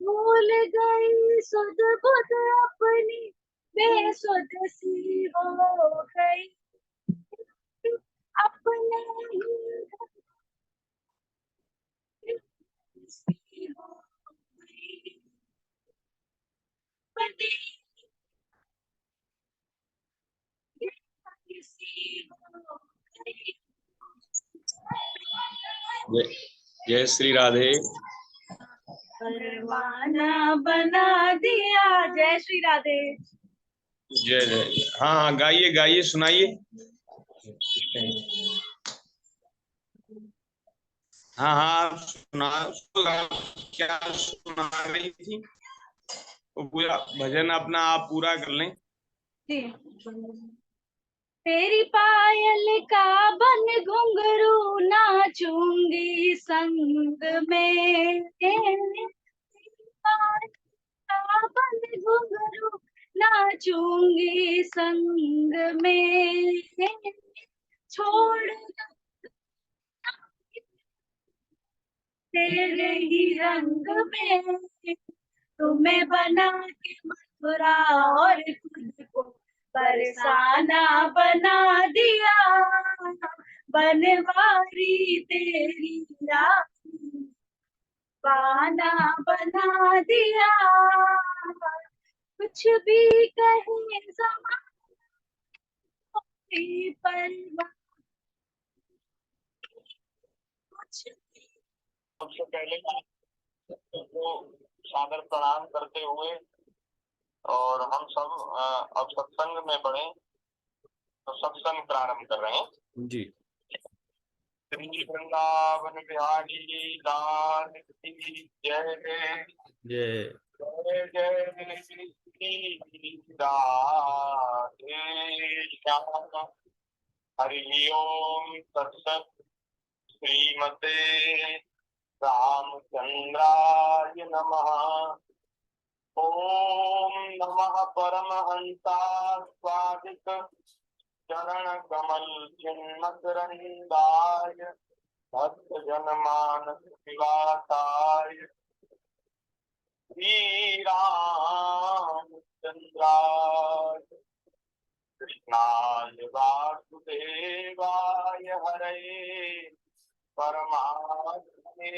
भूल गई सुध बुध अपनी, बेसुध सी हो गई, अपने ही सी हो गई, बदी सी हो गई। जय श्री राधे। परवाना बना दिया। जय श्री राधे। जय जय। हाँ हाँ, गाइए गाइए, सुनाइए। हाँ हाँ, सुना। क्या सुना रही थी? वो पूरा भजन अपना आप पूरा कर लें। जी। तेरी पायल का बन घुंघरू नाचूंगी संग में, तेरी पायल का बन घुंघरू नाचूंगी संग में, छोड़ तेरे ही रंग में, तुम्हें बना के मथुरा और खुद को बरसाना बना दिया, बनवारी तेरी राखी पाना बना दिया, कुछ भी कहे ज़माने परवाह, कुछ भी। सबसे पहले वो सादर प्रणाम करते हुए और हम सब अब सत्संग में बढ़े, तो सत्संग प्रारंभ कर रहे हैं जी। श्री वृंदावन बिहारी लाल की जय जय जय जय श्री राधे श्याम। हरि ओम तत्सत। श्रीमते रामचंद्राय नमः। ओम नमः परमहंसाय स्वादिक चरण कमल चिन्मकरंदाय भक्त जनमानस निवासाय श्री रामचंद्राय कृष्णाय वासुदेवाय हरे परमात्मने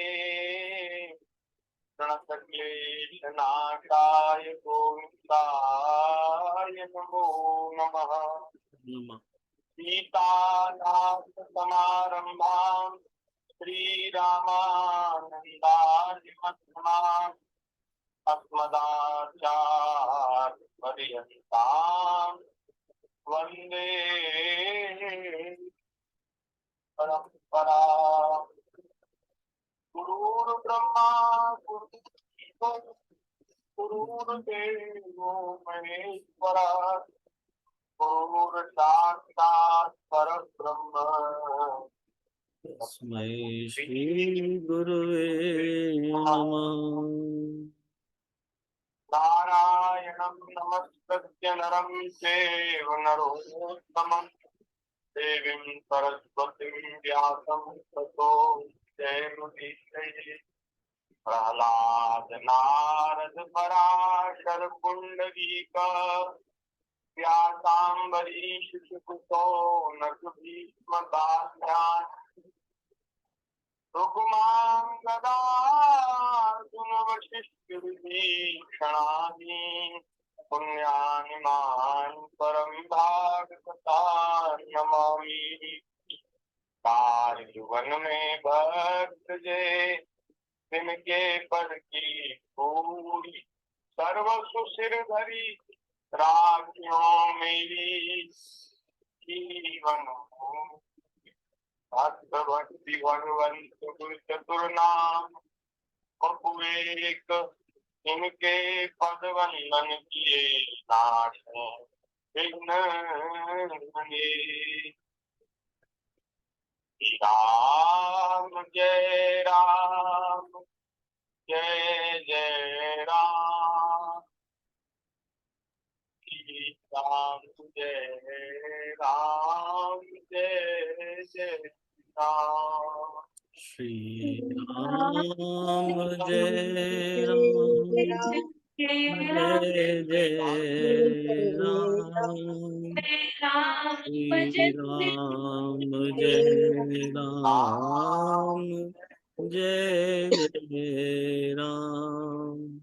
प्रणतक्लेशनाशाय गोविन्दाय नमो नमः। सीतानाथसमारम्भाम् श्रीरामानन्दादिमध्यमाम् अस्मदाचार्यपर्यन्ताम् वन्दे परम्परा। गुरुर्ब्रह्मा गुरुर्देवो महेश्वरा, गुरुर्साक्षात् परब्रह्म तस्मै श्री गुरुवे नमः। नारायणं नमस्कृत्य नरं चैव नरोत्तमं, देवीं सरस्वतीं व्यासं ततो जयमुदीरये। प्रह्लाद नारद पराशर पुंडरीक व्यासाम्बरीश सुकुतो नक भीष्मदास्यान् रुक्मांगदा वशिष्ठ विभीषणानि पुण्यानिमान् परम भागवता नमामि। युवन में भक्त जे तिनके पद की पूरी, सर्व सुशिर धरी राखियों मेरी जीवन। भक्त भक्ति भगवंत गुरु चतुर नाम एक, इनके पद वंदन किए नाश विघ्न हरे। राम जय राम जय जय राम, राम जय राम जय जय राम। श्री राम जय राम जय जय राम श्री राम जय राम जय जय राम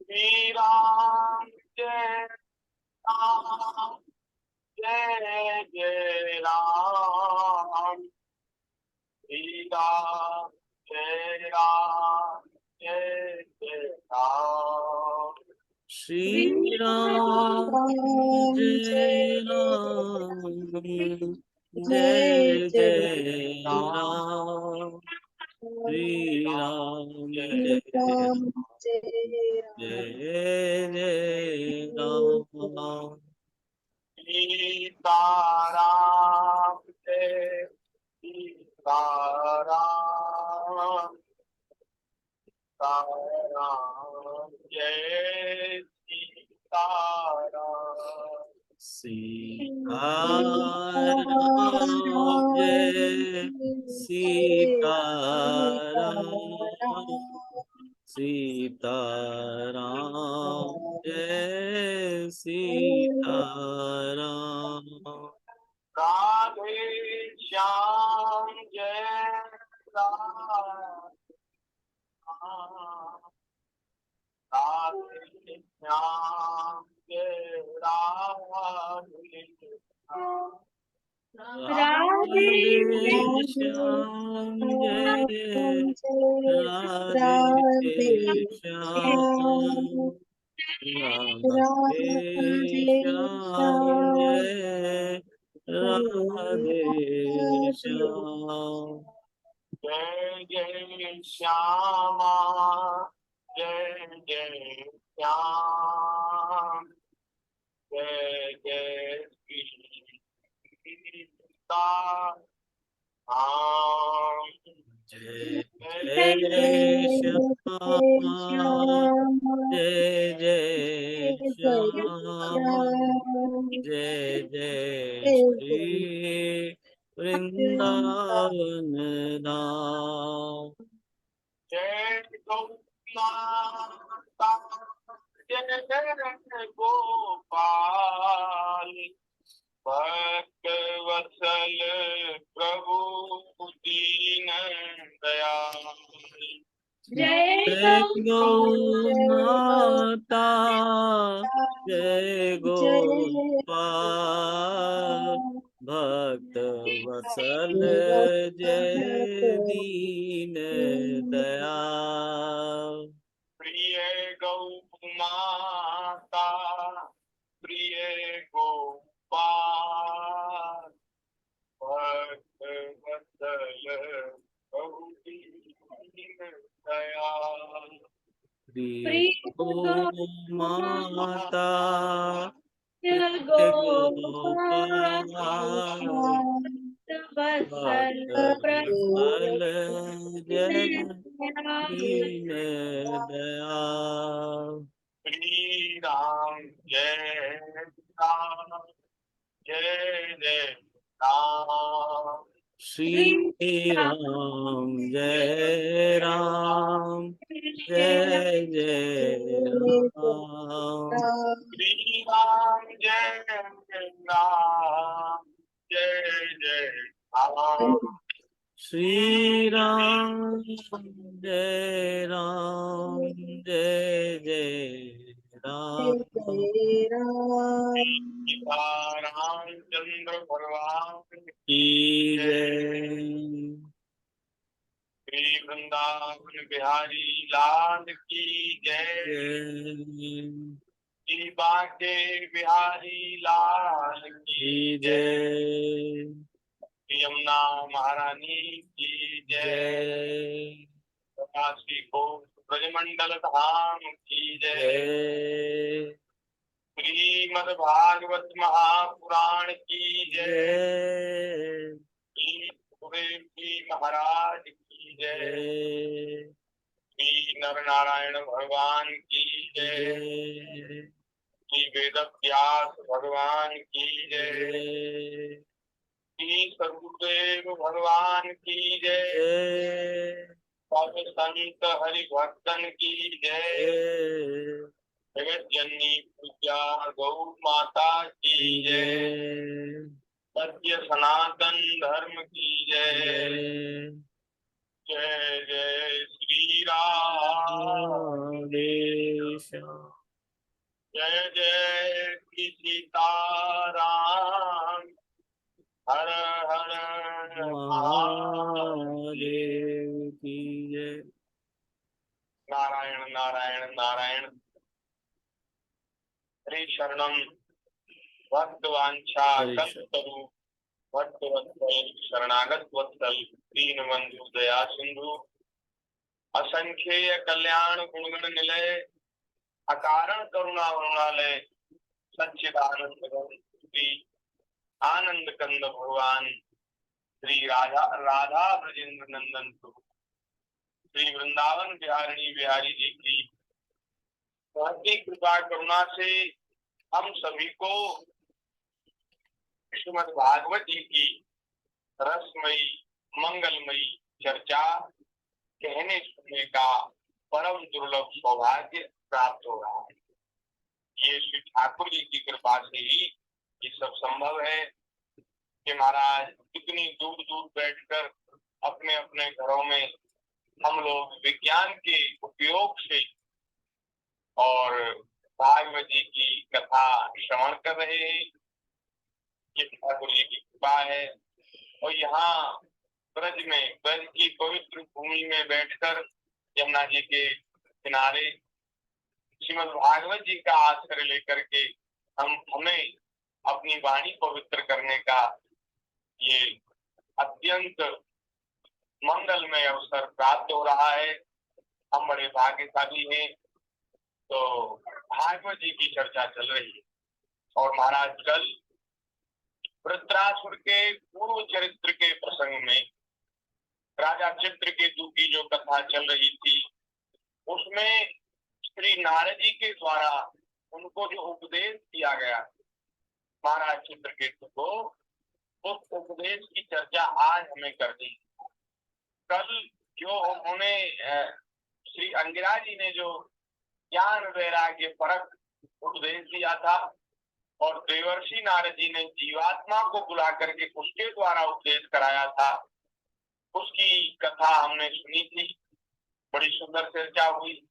श्री राम जय राम जय जय राम श्री राम जय राम जय जय राम श्री राम जय राम जय जय राम श्री राम जय जय जय राम सीताराम जय सीताराम सीताराम जय सीताराम सीताराम जय सीताराम सीताराम जय सीताराम राधे श्याम जय राम राधे श्याम जय राधे राधे राधे श्याम जय राधे श्याम राधे श्याम जय राधे श्याम जय जय श्यामा जय जय श्याम जय जय सीता राम जय जय श्याम जय जय श्याम जय जय श्री वृंदावन धाम जय गौ माता जय गोपाल भक्त वत्सल प्रभु दीन दयाल जय जय गौ माता जय गोपाल भक्त वत्सल जय दीन दयाल प्रिय गौ माता प्रिय गोपाल भक्त वत्सल प्रभु दीन दयाल प्रिय गो माता जय गोपाल वत्सल वत्सल जय प्रभु दीन दयाल श्री राम जय राम जय जय राम श्री राम जय राम जय जय राम श्री राम जय राम जय जय राम श्री राम जय राम जय जय राम सीता रामचंद्र भगवान की जय श्री वृंदावन बिहारी लाल की जय जय श्री बांके बिहारी लाल की की जय जय श्री यमुना महारानी की जय जय काशी को ब्रजमंडल धाम की जय जय श्रीमद् भागवत महापुराण की जय जय श्री सुखदेव जी महाराज की जय जय श्री नर नारायण भगवान की जय जय श्री वेद व्यास भगवान की जय जय श्री स्वरूपदेव भगवान की जय। जय सब संत हरि भक्तन की जय। जय जगत जननी पूजा गौ माता की जय। जय सत्य सनातन धर्म की जय। जय जय जय श्री राम। देश जय जय श्री सीताराम। हर हर महादेव। महादेव की जय। नारायण नारायण नारायण। हरि शरणम भक्तवांछा हरि शरण। कल्पतरु भक्तवत्सल शरणागत वत्सल दीन बंधु दया सिंधु असंख्येय कल्याण गुणगण निलय अकारण करुणा वरुणालय सच्चिदानंद घन श्री आनंद कंद भगवान श्री राधा राधा ब्रजेंद्र नंदन प्रभु श्री वृंदावन बिहारिणी बिहारी जी की बहुत कृपा करुणा से हम सभी को श्रीमद् भागवत जी की रसमयी मंगलमयी चर्चा कहने सुनने का परम दुर्लभ सौभाग्य प्राप्त हो रहा है। ये श्री ठाकुर जी की कृपा से ही ये सब संभव है कि महाराज इतनी दूर दूर बैठकर अपने अपने घरों में हम लोग विज्ञान के उपयोग से और भागवत जी की कथा श्रवण कर रहे हैं। ये ठाकुर जी की कृपा है। और यहाँ ब्रज में ब्रज की पवित्र भूमि में बैठकर यमुना जी के किनारे श्रीमद् भागवत जी का आश्रय लेकर के हमें अपनी वाणी पवित्र करने का ये अत्यंत मंगलमय अवसर प्राप्त हो रहा है। हम बड़े भाग्यशाली हैं। तो भागवत जी की चर्चा चल रही है और महाराज कल वृत्रासुर के पूर्व चरित्र के प्रसंग में राजा चित्रकेतु की जो कथा चल रही थी उसमें श्री नारद जी के द्वारा उनको जो उपदेश दिया गया महाराज चित्रकेतु को, उस उपदेश की चर्चा आज हमें करनी है। कल जो उन्होंने श्री अंगिरा जी ने जो ज्ञान वैराग्य परक उपदेश दिया था और देवर्षि नारद जी ने जीवात्मा को बुला करके उसके द्वारा उपदेश कराया था, उसकी कथा हमने सुनी थी। बड़ी सुंदर चर्चा हुई।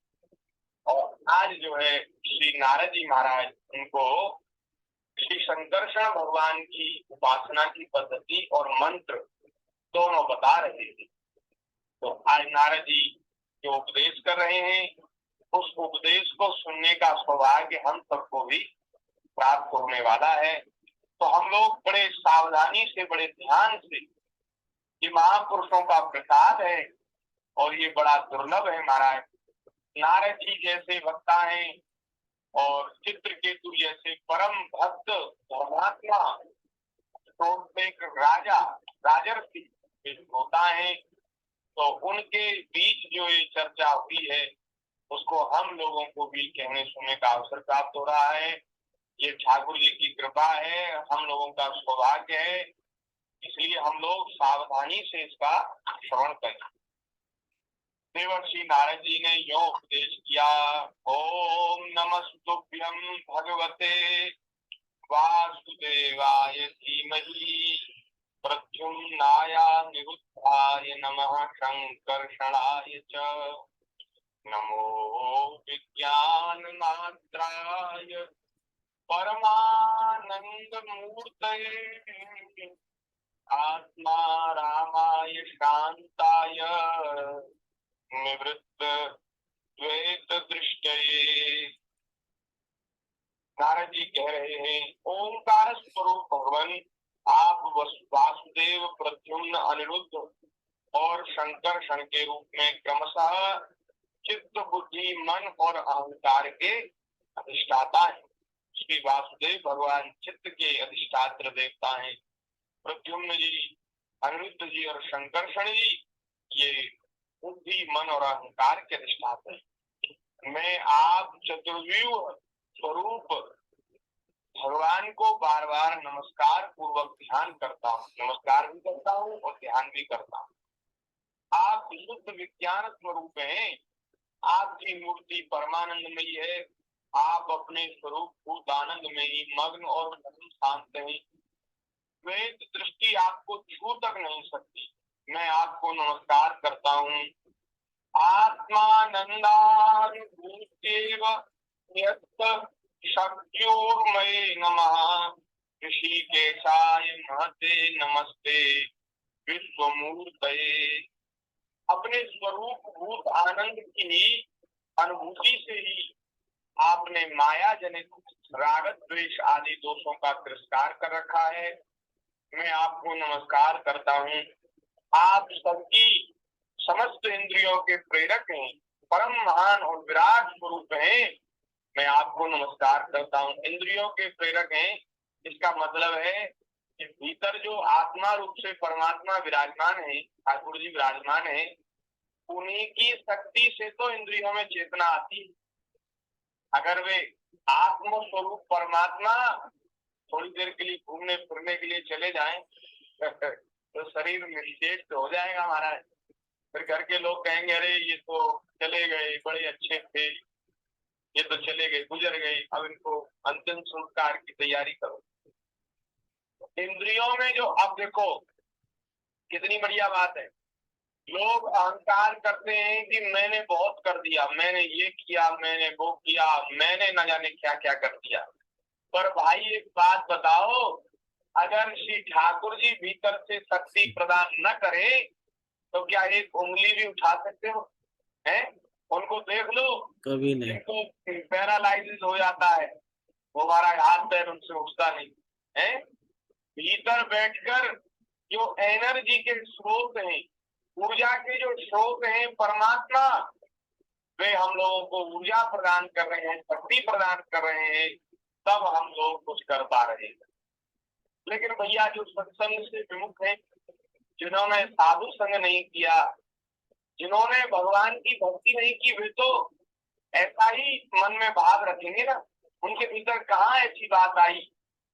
और आज जो है श्री नारद जी महाराज उनको श्री संकर्षण भगवान की उपासना की पद्धति और मंत्र दोनों बता रहे थे। तो आज नारद जी जो उपदेश कर रहे हैं उस उपदेश को सुनने का सौभाग्य हम सबको भी प्राप्त होने वाला है। तो हम लोग बड़े सावधानी से बड़े ध्यान से, ये महापुरुषों का प्रसाद है और ये बड़ा दुर्लभ है महाराज। नारद जी जैसे वक्ता हैं और चित्रकेतु जैसे परम भक्त धर्मात्मा एक राजा राजर्षि होता है। तो उनके बीच जो ये चर्चा हुई है उसको हम लोगों को भी कहने सुनने का अवसर प्राप्त हो रहा है। ये ठाकुर जी की कृपा है, हम लोगों का सौभाग्य है, इसलिए हम लोग सावधानी से इसका श्रवण करें। देवर्षि नारद जी ने यो उपदेश किया। ओम नमस्तुभ्यं भगवते वासुदेवाय धीमहि प्रद्युम्नाय निरुद्धाय नमः शंकर्षणाय च नमो विज्ञान मात्राय परमानंद मूर्तये आत्मा रामाय शांताय निवृत्त द्वैत दृष्टये। नारद जी कह रहे हैं ओंकार स्वरूप भगवान आप वासुदेव प्रद्युम्न अनिरुद्ध और शंकर्षण के रूप में क्रमशः चित्त बुद्धि मन और अहंकार के अधिष्ठाता है। श्री वासुदेव भगवान चित्त के अधिष्ठात्र देवता हैं। प्रद्युम्न जी अनिरुद्ध जी और शंकर्षण जी ये बुद्धि मन और अहंकार के अधिष्ठाता है। मैं आप चतुर्व्यूह स्वरूप भगवान को बार बार नमस्कार पूर्वक ध्यान करता हूँ, नमस्कार भी करता हूँ और ध्यान भी करता हूँ। आप शुद्ध विज्ञान स्वरूप हैं, आपकी मूर्ति परमानंदमयी है, आप अपने स्वरूप भूत आनंद में ही मग्न और शांत हैं। वेद दृष्टि आपको छू तक नहीं सकती। मैं आपको नमस्कार करता हूँ। आत्मानंदानुभूतेव यत् शक्योर्मये नमः। ऋषिकेशाय महते नमस्ते विश्वमूर्तये। अपने स्वरूप भूत आनंद की अनुभूति से ही आपने माया जनित राग द्वेष आदि दोषों का तिरस्कार कर रखा है। मैं आपको नमस्कार करता हूँ। आप सबकी समस्त इंद्रियों के प्रेरक हैं, परम महान और विराट स्वरूप हैं। मैं आपको नमस्कार करता हूँ। इंद्रियों के प्रेरक हैं, इसका मतलब है कि भीतर जो आत्मा रूप से परमात्मा विराजमान है, ठाकुर जी विराजमान है, उन्हीं की शक्ति से तो इंद्रियों में चेतना आती है। अगर वे आत्म स्वरूप परमात्मा थोड़ी देर के लिए घूमने फिरने के लिए चले जाएं तो शरीर निषेध तो हो जाएगा हमारा। फिर घर के लोग कहेंगे अरे ये तो चले गए, बड़े अच्छे थे, ये तो चले गए, गुजर गए, अब इनको अंतिम संस्कार की तैयारी करो। इंद्रियों में जो, अब देखो कितनी बढ़िया बात है, लोग अहंकार करते हैं कि मैंने बहुत कर दिया, मैंने ये किया, मैंने वो किया, मैंने न जाने क्या क्या कर दिया। पर भाई एक बात बताओ, अगर श्री ठाकुर जी भीतर से शक्ति प्रदान न करे तो क्या एक उंगली भी उठा सकते हो? हैं? उनको देख लो, कभी नहीं। इनको पैरालाइसिस हो जाता है, वो हमारा हाथ पैर उनसे उठता नहीं है। भीतर बैठकर जो एनर्जी के स्रोत हैं, ऊर्जा के जो स्रोत हैं परमात्मा, वे हम लोगों को ऊर्जा प्रदान कर रहे हैं, शक्ति प्रदान कर रहे हैं, तब हम लोग कुछ कर पा रहे हैं। लेकिन भैया जो सत्संग से विमुख है, जिन्होंने साधु संग नहीं किया, जिन्होंने भगवान की भक्ति नहीं की, वे तो ऐसा ही मन में भाव रखेंगे ना। उनके भीतर कहाँ ऐसी बात आई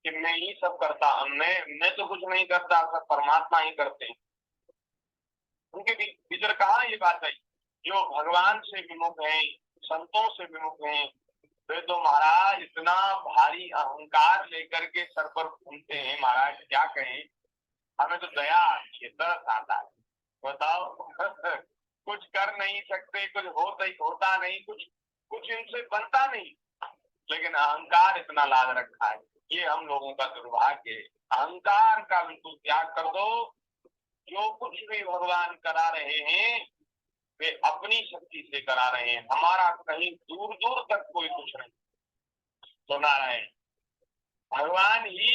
कि मैं ही सब करता, मैं तो कुछ नहीं करता, सब परमात्मा ही करते हैं। उनके भीतर कहाँ ये बात आई? जो भगवान से विमुख हैं, संतों से विमुख हैं, वे तो महाराज इतना भारी अहंकार लेकर के सर पर घूमते हैं, महाराज क्या कहें। हमें तो दया आती है, तरस आता है। बताओ कुछ कर नहीं सकते, कुछ होता नहीं, कुछ इनसे बनता नहीं, लेकिन अहंकार इतना लाद रखा है। ये हम लोगों का दुर्भाग्य है। अहंकार का बिल्कुल त्याग कर दो। जो कुछ भी भगवान करा रहे हैं वे अपनी शक्ति से करा रहे हैं, हमारा कहीं दूर दूर तक कोई कुछ नहीं। तो नारायण भगवान ही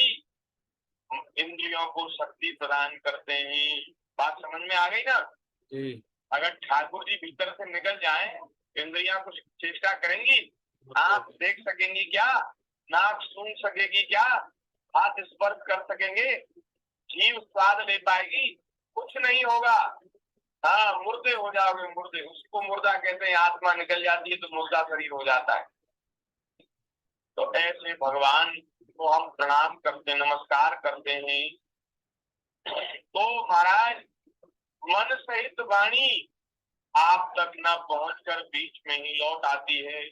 इंद्रियों को शक्ति प्रदान करते हैं। बात समझ में आ गई ना? अगर ठाकुर जी भीतर से निकल जाएं, इंद्रियां कुछ चेष्टा करेंगी? आप देख सकेंगी क्या? नाक सुन सकेगी क्या? हाथ स्पर्श कर सकेंगे? जीव स्वाद ले पाएगी? कुछ नहीं होगा। हाँ, मुर्दे हो जाओगे, मुर्दे। उसको मुर्दा कहते हैं, आत्मा निकल जाती है तो मुर्दा शरीर हो जाता है। तो ऐसे भगवान को हम प्रणाम करते, नमस्कार करते हैं। तो महाराज मन सहित वाणी आप तक न पहुंचकर बीच में ही लौट आती है।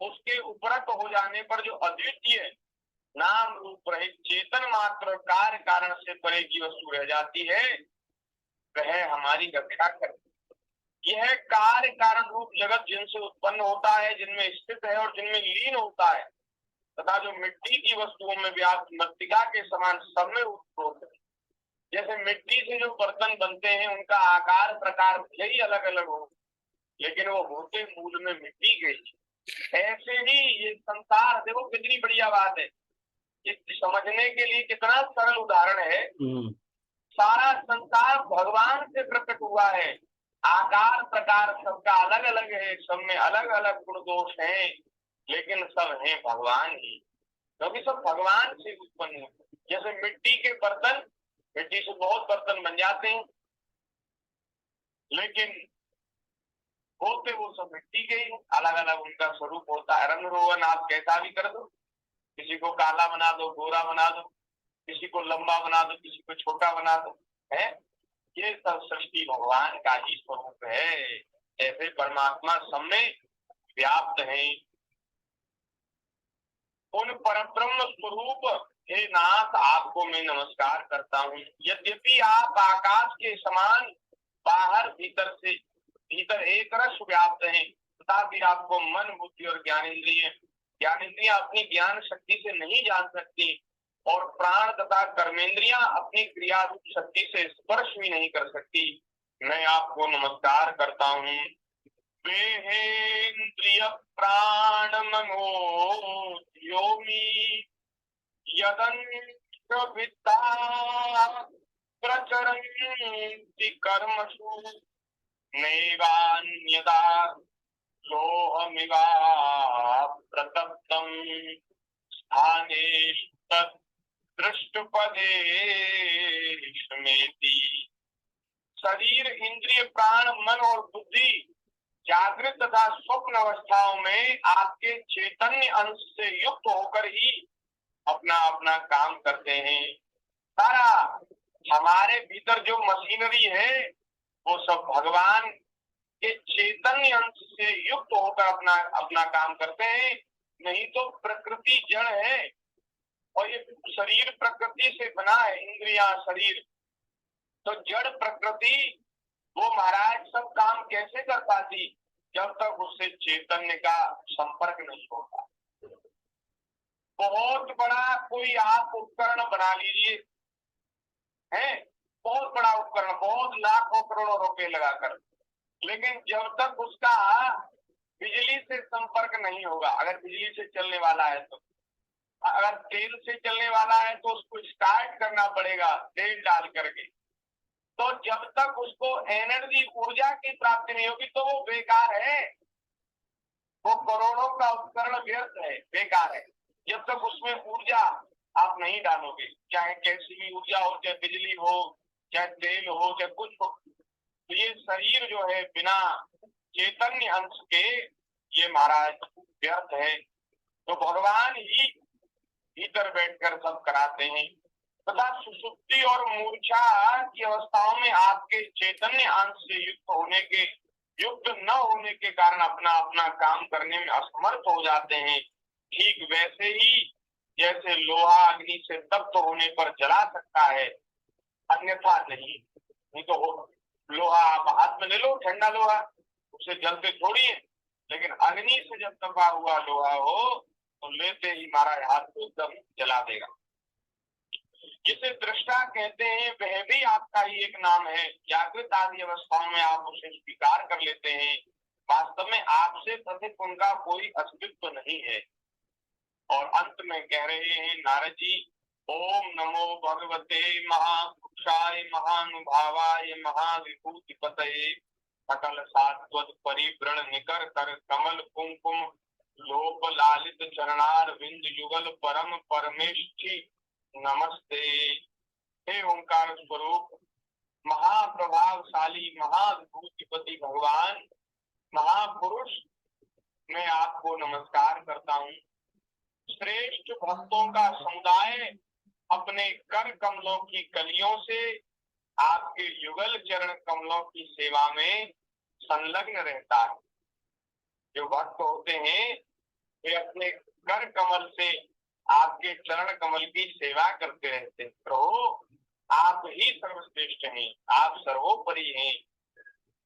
उसके उपरत हो जाने पर जो अद्वितीय नाम रूप रहित चेतन मात्र कार्य कारण से परे की वस्तु रह जाती है, वह हमारी रक्षा करती। यह कार्य कारण रूप जगत जिनसे उत्पन्न होता है, जिनमें स्थित है और जिनमें लीन होता है, तथा जो मिट्टी की वस्तुओं में व्याप्त मृत्तिका के समान सब में उत्पन्न है। जैसे मिट्टी से जो बर्तन बनते हैं उनका आकार प्रकार भले ही अलग अलग हो, लेकिन वो होते मूल में मिट्टी के। ऐसे ही ये संसार, देखो कितनी बढ़िया बात है, ये समझने के लिए कितना सरल उदाहरण है। सारा संसार भगवान से प्रकट हुआ है, आकार प्रकार सबका अलग अलग है, सब में अलग अलग गुण दोष हैं, लेकिन सब हैं भगवान ही, क्योंकि सब भगवान से उत्पन्न है। जैसे मिट्टी के बर्तन, मिट्टी से बहुत बर्तन बन जाते हैं, लेकिन होते वो सब मिट्टी के ही, अलग अलग उनका स्वरूप होता है। रंग रोगन आप कैसा भी कर दो, किसी को काला बना दो, गोरा बना दो, किसी को लंबा बना दो, किसी को छोटा बना दो, है ये सब सृष्टि भगवान का ही स्वरूप है। ऐसे परमात्मा सब में व्याप्त है। उन परब्रह्म स्वरूप हे नाथ आपको मैं नमस्कार करता हूँ। यद्यपि आप आकाश के समान बाहर भीतर से भीतर एक रस व्याप्त हैं, तथापि आपको मन बुद्धि और ज्ञानेंद्रियां अपनी ज्ञान शक्ति से नहीं जान सकती, और प्राण तथा कर्मेंद्रियां अपनी क्रिया रूप शक्ति से स्पर्श भी नहीं कर सकती। मैं आपको नमस्कार करता हूँ। देहेन्द्रिय प्राण मनो योमी यदन्विता प्रचरन्ति कर्मसु नैवान्यदा लोहमिवा प्रतप्तं स्थानेषु दृष्टपदेष्मेति। शरीर, इंद्रिय, प्राण, मन और बुद्धि जागृत तथा स्वप्न अवस्थाओं में आपके चैतन्य अंश से युक्त होकर ही अपना अपना काम करते हैं। सारा हमारे भीतर जो मशीनरी है वो सब भगवान के चैतन्य अंश से युक्त होकर अपना अपना काम करते हैं। नहीं तो प्रकृति जड़ है और ये शरीर प्रकृति से बना है, इंद्रिया शरीर, तो जड़ प्रकृति वो महाराज सब काम कैसे कर पाती जब तक उससे चैतन्य का संपर्क नहीं होता। बहुत बड़ा कोई आप उपकरण बना लीजिए, है बहुत बड़ा उपकरण, बहुत लाखों करोड़ों रुपए लगाकर, लेकिन जब तक उसका बिजली से संपर्क नहीं होगा, अगर बिजली से चलने वाला है तो, अगर तेल से चलने वाला है तो उसको स्टार्ट करना पड़ेगा तेल डाल करके, तो जब तक उसको एनर्जी ऊर्जा की प्राप्ति नहीं होगी तो वो बेकार है, वो करोड़ों का उपकरण व्यर्थ है, बेकार है। जब तक उसमें ऊर्जा आप नहीं डालोगे, चाहे कैसी भी ऊर्जा हो, चाहे बिजली हो, चाहे तेल हो, चाहे कुछ हो, तो ये शरीर जो है बिना चैतन्य अंश के ये महाराज व्यर्थ है। तो भगवान ही भीतर बैठकर सब कराते हैं, तथा सुसुप्ति और मूर्छा की अवस्थाओं में आपके चैतन्य अंश से युक्त न होने के कारण अपना अपना काम करने में असमर्थ हो जाते हैं। ठीक वैसे ही जैसे लोहा अग्नि से तप्त होने पर जला सकता है, अन्यथा नहीं तो लोहा आप हाथ में ले लो, ठंडा लोहा, उसे जलते थोड़ी है, लेकिन अग्नि से जब तपा हुआ लोहा हो तो लेते ही महाराज हाथ को एकदम जला देगा। जिसे दृष्टा कहते हैं वह भी आपका ही एक नाम है। जागृत आदि अवस्थाओं में आप उसे स्वीकार कर लेते हैं, वास्तव में आपसे अधिक उनका कोई अस्तित्व नहीं है। और अंत में कह रहे हैं नारद जी, ओम नमो भगवते महापुरुषाय महानुभावाय महाविभूतिपतये सकल सात्वत परिव्रण निकर कर कमल कुंकुम लोप लालित चरणार विंद युगल परम परमेष्ठी नमस्ते। हे ओंकार स्वरूप महाप्रभावशाली महाविभूतिपति भगवान महापुरुष, मैं आपको नमस्कार करता हूँ। श्रेष्ठ भक्तों का समुदाय अपने कर कमलों की कलियों से आपके युगल चरण कमलों की सेवा में संलग्न रहता है। जो भक्त होते हैं वे अपने कर कमल से आपके चरण कमल की सेवा करते रहते हैं। प्रभु आप ही सर्वश्रेष्ठ हैं, आप सर्वोपरि हैं।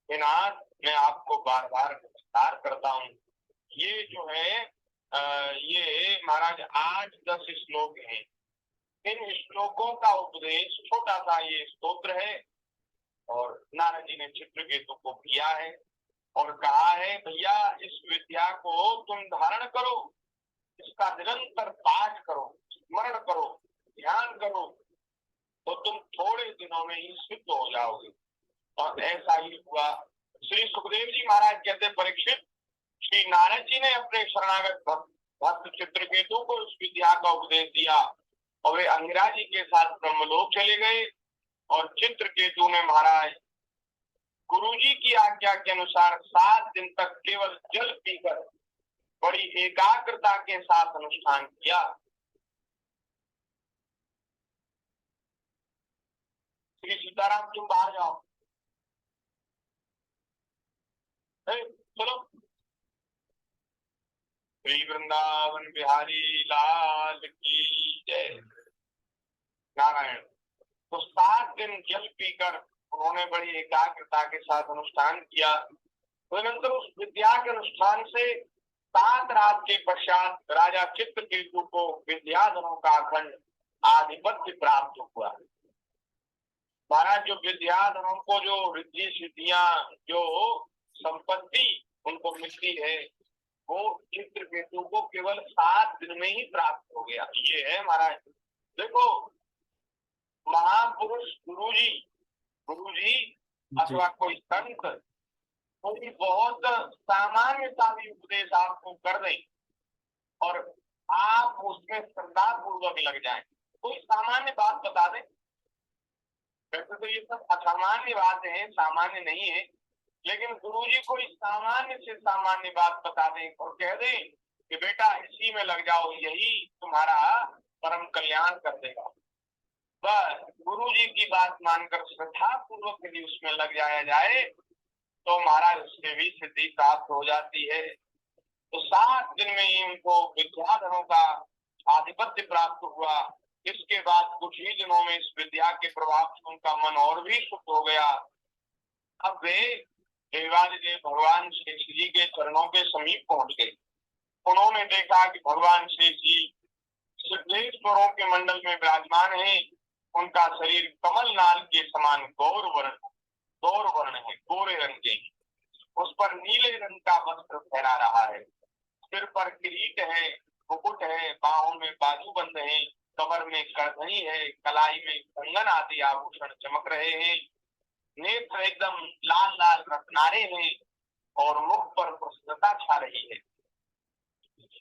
नाथ मैं आपको बार बार नमस्कार करता हूँ। ये जो है ये महाराज 8-10 श्लोक हैं। इन श्लोकों का उपदेश छोटा सा ये स्तोत्र है और नारद जी ने चित्रकेतु को किया है और कहा है भैया इस विद्या को तुम धारण करो, इसका निरंतर पाठ करो, स्मरण करो, ध्यान करो, तो तुम थोड़े दिनों में ही सिद्ध हो जाओगे। और ऐसा ही हुआ। श्री सुखदेव जी महाराज कहते परीक्षित, श्री नारद जी ने अपने शरणागत भक्त चित्रकेतु को इस विद्या का उपदेश दिया और वे अंगिरा जी के साथ ब्रह्मलोक चले गए। और चित्रकेतु ने महाराज गुरुजी की आज्ञा के अनुसार 7 दिन तक केवल जल पीकर बड़ी एकाग्रता के साथ अनुष्ठान किया। श्री सीताराम तुम बाहर जाओ, चलो। श्री वृंदावन बिहारी लाल की जय। नारायण। तो 7 दिन जल पीकर उन्होंने बड़ी एकाग्रता के साथ अनुष्ठान किया। तदनंतर उस विद्या के अनुष्ठान से 7 रात के पश्चात राजा चित्रकेतु को विद्याधनों का अखंड आधिपत्य प्राप्त हुआ। महाराज, जो विद्याधनों को जो रिद्धि सिद्धियां, जो संपत्ति उनको मिलती है, वो चित्रकेतु को केवल 7 दिन में ही प्राप्त हो गया। ये है महाराज। देखो, महापुरुष गुरुजी अथवा कोई संत कोई बहुत सामान्य सा भी उपदेश आपको कर दें और आप उसमें श्रद्धा पूर्वक लग जाएं, कोई सामान्य बात बता दें। वैसे तो ये सब असामान्य बातें हैं, सामान्य नहीं है, लेकिन गुरुजी कोई सामान्य से सामान्य बात बता दें और कह दें कि बेटा इसी में लग जाओ, यही तुम्हारा परम कल्याण कर देगा। बस गुरुजी की बात मानकर श्रद्धा पूर्वक यदि उसमें लग जाया जाए तो महाराज उससे भी सिद्धि प्राप्त हो जाती है। तो 7 दिन में ही उनको विद्याधनों का आधिपत्य प्राप्त हुआ। इसके बाद कुछ ही दिनों में इस विद्या के प्रभाव से उनका मन और भी शुद्ध हो गया। अब वे देवादिदेव भगवान शेष जी के चरणों के समीप पहुंच गए। उन्होंने देखा कि भगवान शेष जी सिद्धेश्वरों के मंडल में विराजमान है। उनका शरीर कमल नाल के समान गौर वर्ण है, गोरे रंग के। उस पर नीले रंग का वस्त्र फहरा रहा है। सिर पर किरीट है, मुकुट है, बाहों में बाजूबंद है, कमर में करधनी है, कलाई में कंगन आदि आभूषण चमक रहे हैं। नेत्र एकदम लाल लाल रत्नारे हैं और मुख पर प्रसन्नता छा रही है।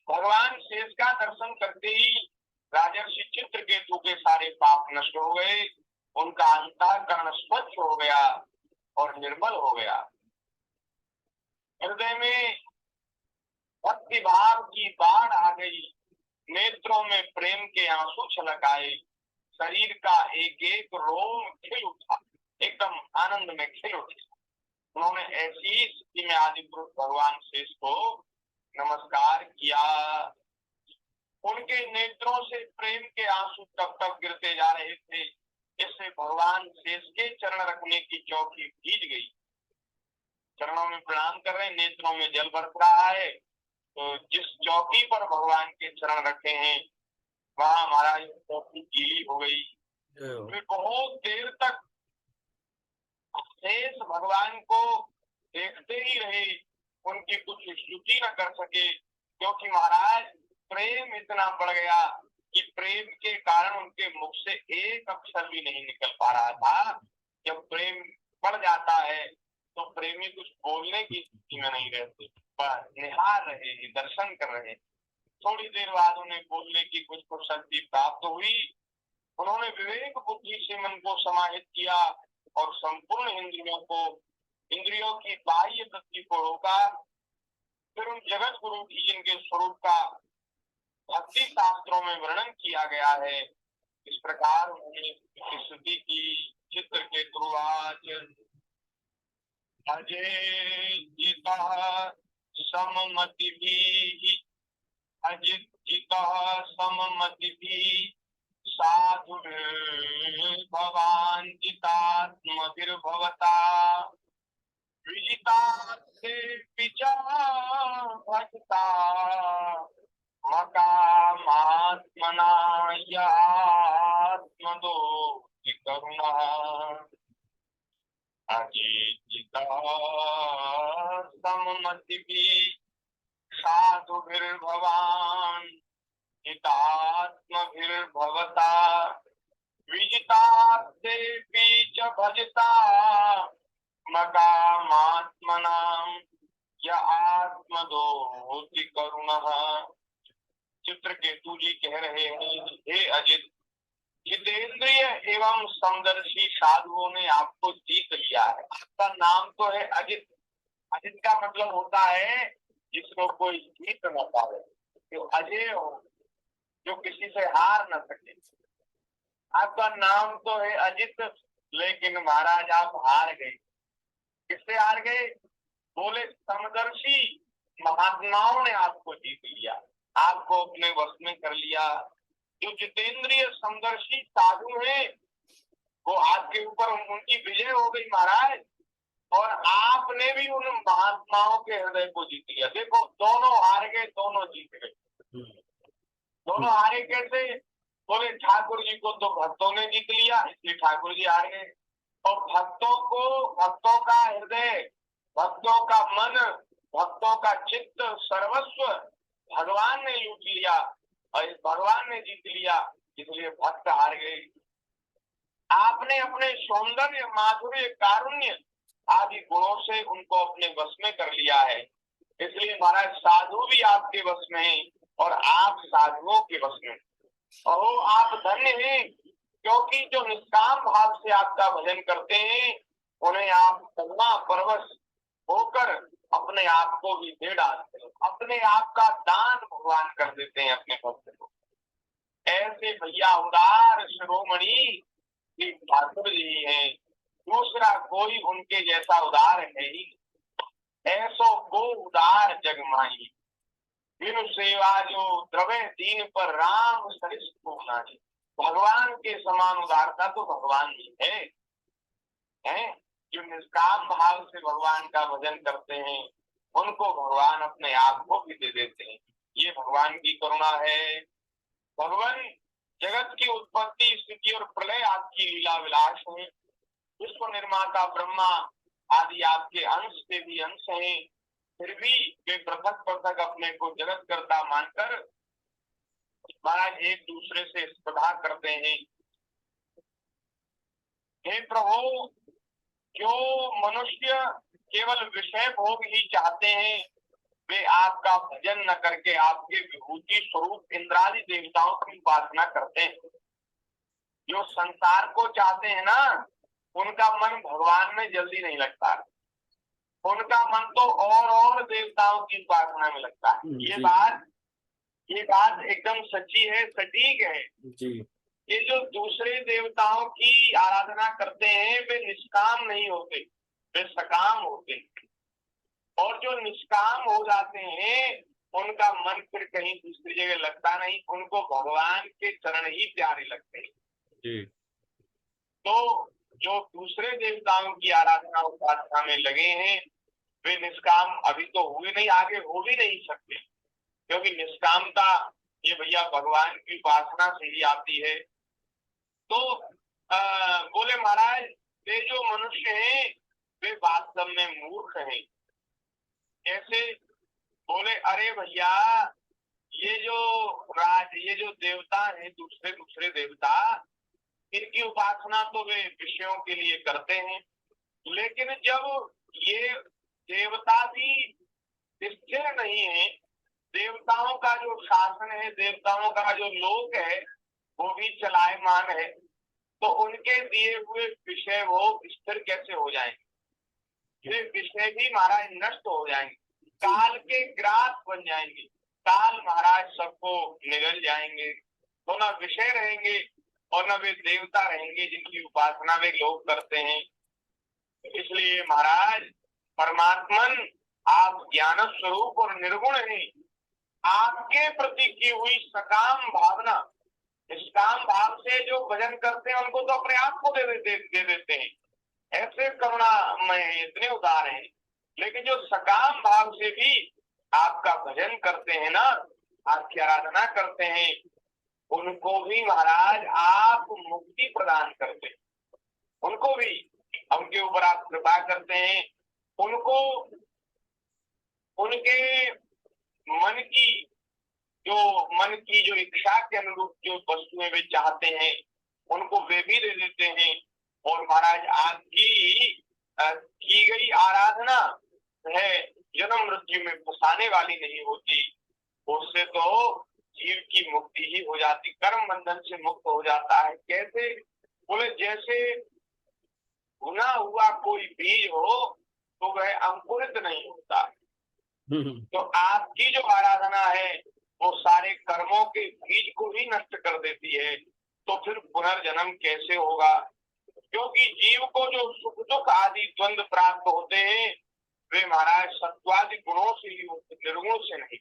भगवान शेष का दर्शन करते ही राजर्षि चित्रकेतु के सारे पाप नष्ट हो गए। उनका अंतःकरण स्वच्छ हो गया और निर्मल हो गया। हृदय में भक्ति भाव की बाढ़ आ गई। नेत्रों में प्रेम के आंसू छलक आए। शरीर का एक एक रोम खिल उठा, एकदम आनंद में खिल उठे। उन्होंने ऐसी स्थिति में आदि पुरुष भगवान शेष को नमस्कार किया। उनके नेत्रों से प्रेम के आंसू तब तक गिरते जा रहे थे, इससे भगवान शेष के चरण रखने की चौकी भीज गई। चरणों में प्रणाम कर रहे, नेत्रों में जल बरस रहा है। तो जिस चौकी पर भगवान के चरण रखे हैं वहां महाराज चौकी गीली हो गई। फिर बहुत देर तक शेष भगवान को देखते ही रहे, उनकी कुछ स्तुति न कर सके, क्योंकि महाराज प्रेम इतना बढ़ गया कि प्रेम के कारण उनके मुख से एक अक्षर भी नहीं निकल पा रहा था। जब प्रेम बढ़ जाता है तो प्रेमी कुछ बोलने की स्थिति में नहीं रहते, बस निहार रहे, दर्शन कर रहे। थोड़ी देर बाद उन्हें बोलने की कुछ शक्ति प्राप्त हुई। उन्होंने विवेक बुद्धि से मन को समाहित किया और संपूर्ण इंद्रियों की बाह्य वृत्ति को रोका। फिर उन जगत गुरु की जिनके स्वरूप का भक्ति शास्त्रों में वर्णन किया गया है, इस प्रकार उन्होंने स्तुति की। चित्रकेतुवाच अजितः सममतिभिः साधुर्भवान् जितात्मभिर्भवता विजितास्तेऽपि च भजता मकामात्मना यात्मदो विकरुणः अजितः सममतिभिः साधुभिर्भवान् जितात्मभिर्भवता विजितास्तेऽपि च भजता मकामात्मनां य आत्मदोति करुणः। चित्रकेतु जी कह रहे हैं, हे अजित, जितेंद्रिय एवं समदर्शी साधुओं ने आपको जीत लिया है। आपका नाम तो है अजित। अजित का मतलब होता है जिसको कोई जीत न पाए, जो अजय हो, जो किसी से हार न सके। आपका नाम तो है अजित, लेकिन महाराज आप हार गए। किससे हार गए? बोले समदर्शी महात्माओं ने आपको जीत लिया, आपको अपने वश में कर लिया। जो जितेंद्रिय समदर्शी साधु हैं वो आपके ऊपर उनकी विजय हो गई महाराज, और आपने भी उन महात्माओं के हृदय को जीत लिया। देखो दोनों हार गए, दोनों जीत गए। दोनों हारे कैसे? बोले ठाकुर जी को तो भक्तों ने जीत लिया, इसलिए ठाकुर जी हार गए। और भक्तों को, भक्तों का हृदय, भक्तों का मन, भक्तों का चित्त, सर्वस्व भगवान ने लूट लिया और इस भगवान ने जीत लिया, इसलिए भक्त हार गए। आपने अपने सौंदर्य, माधुर्य, कारुण्य आदि गुणों से उनको अपने वश में कर लिया है, इसलिए महाराज साधु भी आपके वश में है और आप साधुओं के वश में। और आप धन्य हैं, क्योंकि जो निष्काम भाव से आपका भजन करते हैं उन्हें आप करुणा परवश होकर अपने आप को भी दे डालते हैं, अपने आप का दान भगवान कर देते हैं अपने भक्त को। ऐसे भैया उदार शिरोमणि ठाकुर जी हैं, दूसरा कोई उनके जैसा उदार है ही। ऐसो को उदार जग माही, बिनु सेवा जो द्रवे दीन पर राम सरिस को नारी। भगवान के समान उदारता तो भगवान ही है। जो निष्काम भाव से भगवान का भजन करते हैं उनको भगवान अपने आप को भी दे देते हैं। ये भगवान की करुणा है। भगवान जगत की उत्पत्ति, स्थिति और प्रलय आपकी लीला विलास है। विश्व निर्माता ब्रह्मा आदि आपके अंश से भी अंश हैं, फिर भी वे पृथक पृथक अपने को जगत कर्ता मानकर महाराज एक दूसरे से स्पर्धा करते हैं। हे प्रभु, जो मनुष्य केवल विषय भोग ही चाहते हैं वे आपका भजन न करके आपके विभूति स्वरूप इंद्रादि देवताओं की उपासना करते हैं। जो संसार को चाहते हैं ना, उनका मन भगवान में जल्दी नहीं लगता, उनका मन तो और देवताओं की उपासना में लगता है। ये बात एकदम सच्ची है, सटीक है जी। ये जो दूसरे देवताओं की आराधना करते हैं वे निष्काम नहीं होते, वे सकाम होते हैं। और जो निष्काम हो जाते हैं उनका मन फिर कहीं दूसरी जगह लगता नहीं, उनको भगवान के चरण ही प्यारे लगते हैं जी। तो जो दूसरे देवताओं की आराधना उपासना में लगे हैं वे निष्काम अभी तो हुए नहीं, आगे हो भी नहीं सकते, क्योंकि निष्कामता ये भैया भगवान की उपासना से ही आती है। तो बोले महाराज वे जो मनुष्य हैं वे वास्तव में मूर्ख हैं। कैसे? बोले अरे भैया ये जो देवता है, दूसरे देवता, इनकी उपासना तो वे विषयों के लिए करते हैं, लेकिन जब ये देवता भी स्थिर नहीं है, देवताओं का जो शासन है, देवताओं का जो लोक है वो भी चलायमान है, तो उनके दिए हुए विषय वो स्थिर कैसे हो जाएंगे? ये विषय भी महाराज नष्ट हो जाएंगे, काल के ग्रास बन जाएंगे, काल महाराज सबको निगल जाएंगे। तो ना विषय रहेंगे और न वे देवता रहेंगे जिनकी उपासना वे लोग करते हैं। इसलिए महाराज परमात्मन आप ज्ञान स्वरूप और निर्गुण हैं, आपके प्रति की हुई सकाम भावना, निष्काम भाव से जो भजन करते हैं उनको तो अपने आप को दे देते हैं, ऐसे करुणामय इतने उदार हैं। लेकिन जो सकाम भाव से भी आपका भजन करते हैं ना, आपकी आराधना करते हैं, उनको भी महाराज आप मुक्ति प्रदान करते हैं, उनको भी उनके ऊपर आप कृपा करते हैं, उनको उनके मन की जो इच्छा के अनुरूप जो वस्तुएं वे चाहते हैं उनको वे भी दे देते हैं। और महाराज आपकी की गई आराधना है जन्म मृत्यु में फंसाने वाली नहीं होती, उससे तो जीव की मुक्ति ही हो जाती, कर्म बंधन से मुक्त हो जाता है। कैसे? बोले जैसे भुना हुआ कोई बीज हो तो वह अंकुरित नहीं होता। तो आपकी जो आराधना है वो सारे कर्मों के बीज को ही नष्ट कर देती है। तो फिर पुनर्जन्म कैसे होगा? क्योंकि जीव को जो सुख दुख आदि द्वंद प्राप्त होते हैं वे महाराज सत्वादि गुणों से ही होते, निर्गुण से नहीं।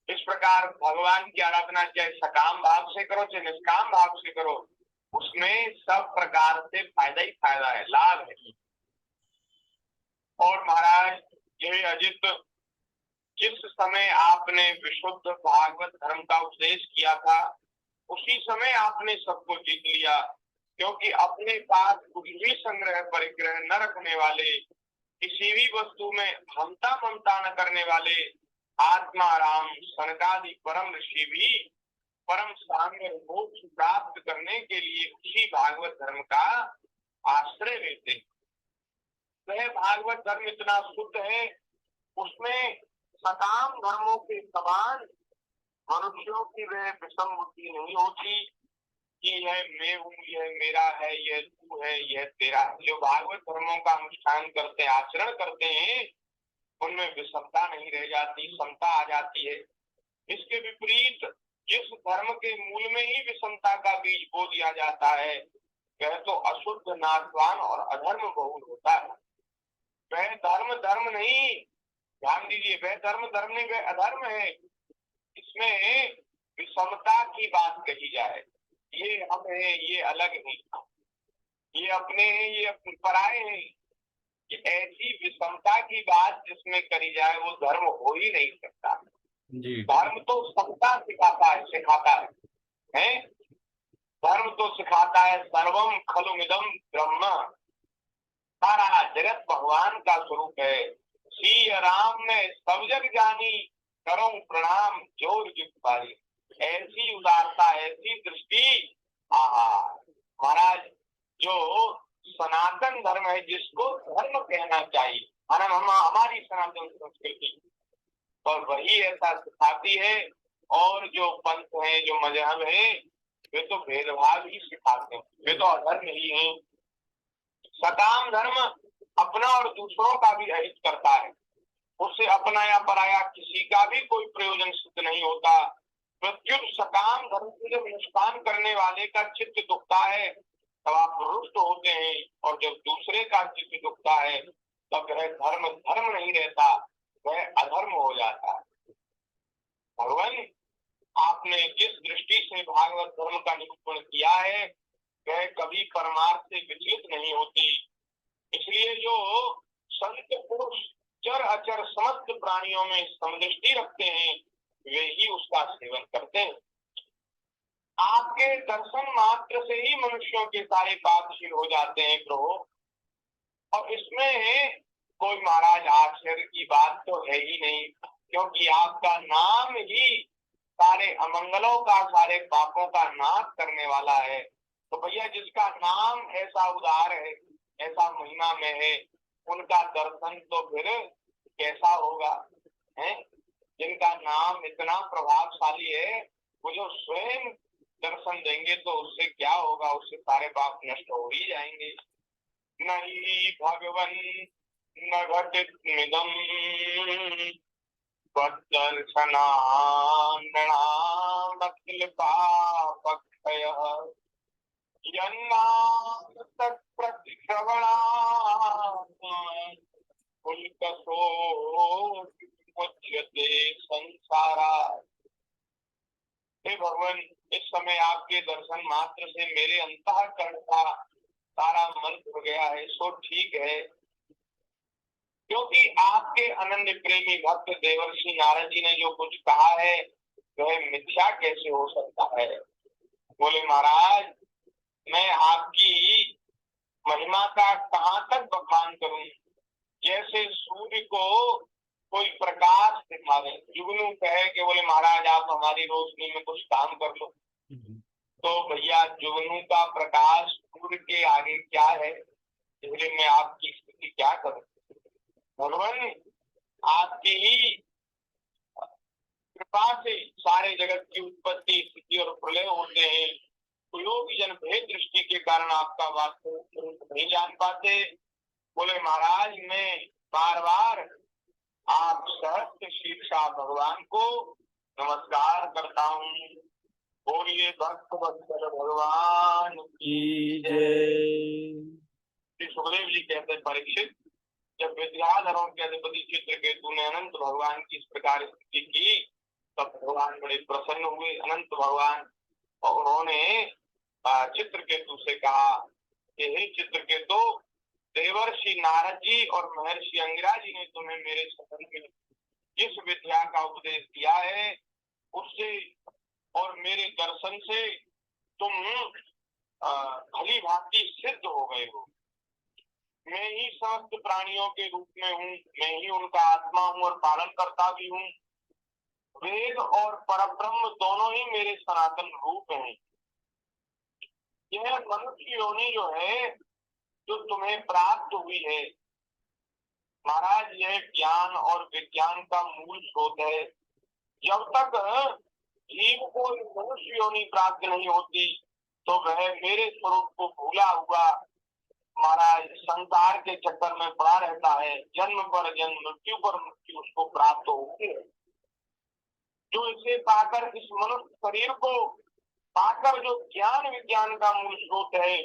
इस प्रकार भगवान की आराधना चाहे सकाम भाव से करो चाहे निष्काम भाव से करो, उसमें सब प्रकार से फायदा ही फायदा है, लाभ है। और महाराज ये अजित, जिस समय आपने विशुद्ध भागवत धर्म का उपदेश किया था उसी समय आपने सबको जीत लिया। क्योंकि अपने पास कुछ भी संग्रह परिग्रह न रखने वाले, किसी भी वस्तु में हमता ममता न करने वाले आत्मा राम सनकादि परम ऋषि भी परम साम्य मोक्ष प्राप्त करने के लिए उसी भागवत धर्म का आश्रय लेते। वह भागवत धर्म इतना शुद्ध है, उसमें सकाम धर्मों के समान मनुष्यों की वह विषम बुद्धि नहीं होती कि यह मैं हूँ, यह मेरा है, यह तू है, यह तेरा है। जो भागवत धर्मों का अनुष्ठान करते, आचरण करते हैं, उनमें विषमता नहीं रह जाती, समता आ जाती है। इसके विपरीत जिस धर्म के मूल में ही विषमता का बीज बो दिया जाता है वह तो अशुद्ध, नाशवान और अधर्म बहुल होता है। वह धर्म धर्म नहीं, ध्यान दीजिए, वह धर्म धर्म नहीं, वह अधर्म है। इसमें विषमता की बात कही जाए, ये हम है, ये अलग है, ये अपने हैं, ये अपने पराये हैं, कि ऐसी विषमता की बात जिसमें करी जाए वो धर्म हो ही नहीं सकता। धर्म तो समता सिखाता है, हैं? धर्म तो सिखाता है सर्वम खलुमिदं ब्रह्म, सारा जगत भगवान का स्वरूप है। श्री राम ने सब जग जानी, करो प्रणाम जोर जुगपारी। ऐसी उदारता, ऐसी दृष्टि, आहा महाराज, जो सनातन धर्म है जिसको धर्म कहना चाहिए, हमारी सनातन संस्कृति, और वही ऐसा सिखाती है। और जो पंथ है, जो मजहब है, वे तो भेदभाव ही सिखाते हैं, वे तो अधर्म ही हैं। सकाम धर्म अपना और दूसरों का भी अहित करता है, उससे अपना या पराया किसी का भी कोई प्रयोजन सिद्ध नहीं होता। प्रत्युत सकाम धर्म से जब नुकसान करने वाले का चित्त दुखता है तब आप रुष्ट होते हैं, और जब दूसरे का चित्त दुखता है तब वह धर्म धर्म नहीं रहता, वह अधर्म हो जाता है। भगवान आपने जिस दृष्टि से भागवत धर्म का निरूपण किया है वह कभी परमार्थ से विचलित नहीं होती। इसलिए जो संत पुरुष चर अचर समस्त प्राणियों में समदृष्टि रखते हैं वे ही उसका सेवन करते हैं। आपके दर्शन मात्र से ही मनुष्यों के सारे पापशील हो जाते हैं प्रभु, और इसमें कोई महाराज आश्चर्य की बात तो है ही नहीं, क्योंकि आपका नाम ही सारे अमंगलों का, सारे पापों का नाश करने वाला है। तो भैया जिसका नाम ऐसा उदार है, ऐसा महिमा में है, उनका दर्शन तो फिर कैसा होगा, है? जिनका नाम इतना प्रभावशाली है वो जो स्वयं दर्शन देंगे तो उससे क्या होगा, उससे सारे पाप नष्ट हो ही जाएंगे। नहीं भगवन न घटित निदम दर्शनाखिल पापक्षयः यन्नाम तत्प्रतिश्रवणात् पुलकशो मुच्यते संसारा। हे भगवान, इस समय आपके दर्शन मात्र से मेरे अंतःकरण का सारा मन हो गया है, सो ठीक है, क्योंकि आपके अनन्य प्रेमी भक्त देवर्षि नारद जी ने जो कुछ कहा है वह मिथ्या कैसे हो सकता है। बोले महाराज, मैं आपकी महिमा का कहाँ तक बखान करूं। जैसे सूर्य को कोई प्रकाश दिखावे, जुगनू कहे कि बोले महाराज आप हमारी रोशनी में कुछ काम कर लो, तो भैया जुगनू का प्रकाश सूर्य के आगे क्या है, इसलिए मैं आपकी स्थिति क्या करूं। भगवान आपकी ही कृपा से सारे जगत की उत्पत्ति स्थिति और प्रलय होते हैं। तो योगी जन भेद दृष्टि के कारण आपका वास्तविक स्वरूप नहीं जान पाते। बोले महाराज मैं बार बार आप सहस्त्र शीर्षा भगवान को नमस्कार करता हूँ। बोलिए भक्त वत्सल भगवान की जय। श्री सुखदेव जी कहते हैं, परीक्षित जब विद्याधरों के अधिपति चित्रकेतु ने अनंत भगवान की इस प्रकार स्तुति की तब भगवान बड़े प्रसन्न हुए। अनंत भगवान और उन्होंने चित्रकेतु से कहा कि हे चित्रकेतु, देवर्षि नारद जी और महर्षि अंगिरा जी ने तुम्हें मेरे सदन में जिस विद्या का उपदेश दिया है उससे और मेरे दर्शन से तुम भली भांति सिद्ध हो गए हो। मैं ही समस्त प्राणियों के रूप में हूँ, मैं ही उनका आत्मा हूँ और पालन करता भी हूँ। वेद और परब्रह्म दोनों ही मेरे सनातन रूप हैं। यह मनुष्य योनि जो है जो तुम्हें प्राप्त हुई है महाराज, यह ज्ञान और विज्ञान का मूल स्रोत है। जब तक जीव को मनुष्य योनि प्राप्त नहीं होती तो वह मेरे स्वरूप को भूला हुआ महाराज संसार के चक्कर में पड़ा रहता है। जन्म पर जन्म, मृत्यु पर मृत्यु उसको प्राप्त होती है। जो इसे पाकर, इस मनुष्य शरीर को पाकर जो ज्ञान विज्ञान का मूल स्रोत है,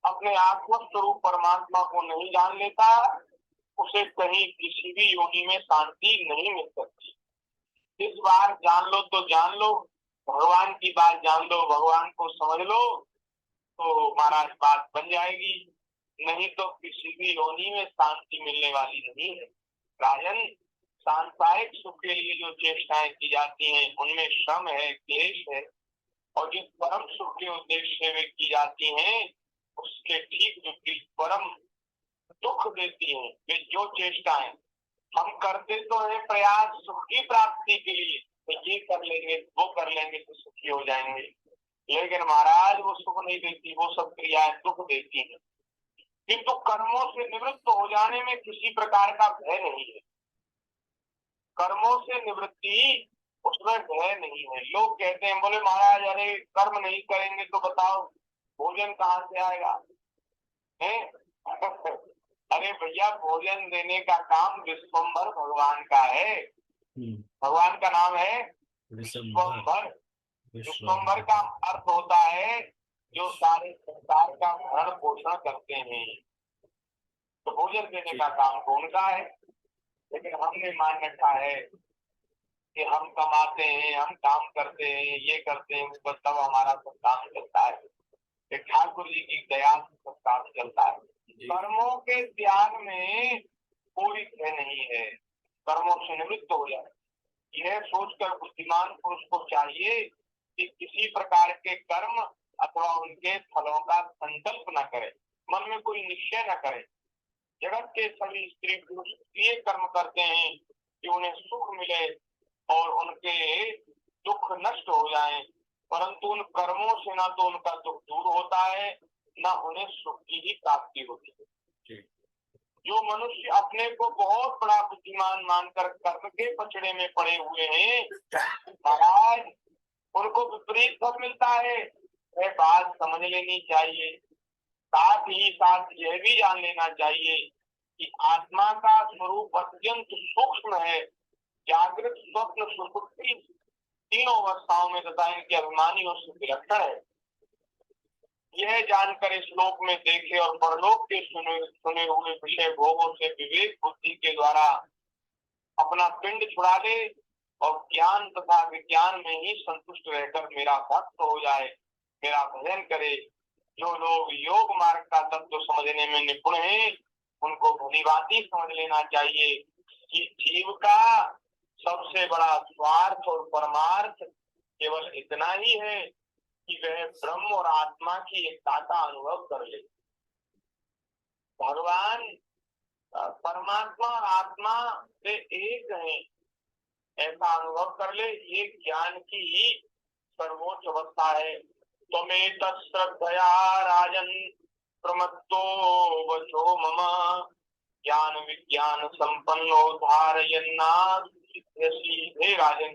अपने आत्म स्वरूप परमात्मा को नहीं जान लेता, उसे कहीं किसी भी योनि में शांति नहीं मिल सकती। इस बार जान लो तो जान लो, भगवान की बात जान लो, भगवान को समझ लो तो महाराज बात बन जाएगी। नहीं तो किसी भी योनि में शांति मिलने वाली नहीं है। राजन, सांसारिक सुख के लिए जो चेष्टाएं की जाती हैं उनमें श्रम है, क्लेश है, और जिस परम सुख के उद्देश्य से वे की जाती हैं उसके ठीक विपरीत परम दुख देती हैं। वे जो चेष्टाएं हम करते तो है प्रयास सुख की प्राप्ति के लिए, तो ये कर लेंगे वो कर लेंगे तो सुखी हो जाएंगे, लेकिन महाराज वो सुख नहीं देती, वो सब क्रियाएं दुख देती हैं। किंतु कर्मों से निवृत्त हो जाने में किसी प्रकार का भय नहीं है। कर्मों से निवृत्ति उसमें भय नहीं है। लोग कहते हैं, बोले महाराज अरे कर्म नहीं करेंगे तो बताओ भोजन कहाँ से आएगा है? अरे भैया, भोजन देने का काम विश्वम्भर भगवान का है। भगवान का नाम है विश्वम्भर। विश्वम्भर का अर्थ होता है जो सारे संसार का भरण पोषण करते हैं। तो भोजन देने का काम तो उनका है, लेकिन हमने मान रखा है कि हम कमाते हैं, हम काम करते हैं, ये करते हैं, बस तब हमारा सब काम चलता है। एक ठाकुर जी की दया से सब काम चलता है। कर्मों के त्याग में कोई भय नहीं है, कर्मों से निवृत्त हो जाए। यह सोचकर बुद्धिमान पुरुष को चाहिए कि किसी प्रकार के कर्म अथवा उनके फलों का संकल्प न करे, मन में कोई निश्चय न करे। जगत के सभी स्त्री पुरुष ये कर्म करते हैं कि उन्हें सुख मिले और उनके दुख नष्ट हो जाएं, परंतु उन कर्मों से ना तो उनका दुख दूर होता है ना उन्हें सुख की ही प्राप्ति होती है। जो मनुष्य अपने को बहुत बड़ा बुद्धिमान मानकर कर्म के पचड़े में पड़े हुए हैं महाराज, उनको विपरीत फल मिलता है। यह बात समझ लेनी चाहिए। साथ ही साथ यह भी जान लेना चाहिए कि आत्मा का स्वरूप अत्यंत सूक्ष्म है। जागृत, स्वप्न, सुषुप्ति तीनों अवस्थाओं में तथा इनके अभिमानियों से विलक्षण है। यह जानकर इस श्लोक में देखे और परलोक के सुने हुए विषय भोगों से विवेक बुद्धि के द्वारा अपना पिंड छुड़ा ले और ज्ञान तथा विज्ञान में ही संतुष्ट रहकर मेरा भक्त हो जाए, मेरा भजन करे। जो लोग योग मार्ग का तत्व समझने में निपुण हैं उनको भली भांति समझ लेना चाहिए कि जीव का सबसे बड़ा स्वार्थ और परमार्थ केवल इतना ही है कि वह ब्रह्म और आत्मा की एकता का अनुभव कर ले। भगवान परमात्मा और आत्मा से एक हैं ऐसा अनुभव कर ले, ये ज्ञान की सर्वोच्च अवस्था है। त्वमेत श्रद्धया राजन प्रमत्तो वचो मम ज्ञान विज्ञान संपन्नो धारयन्नाथ। हे राजन,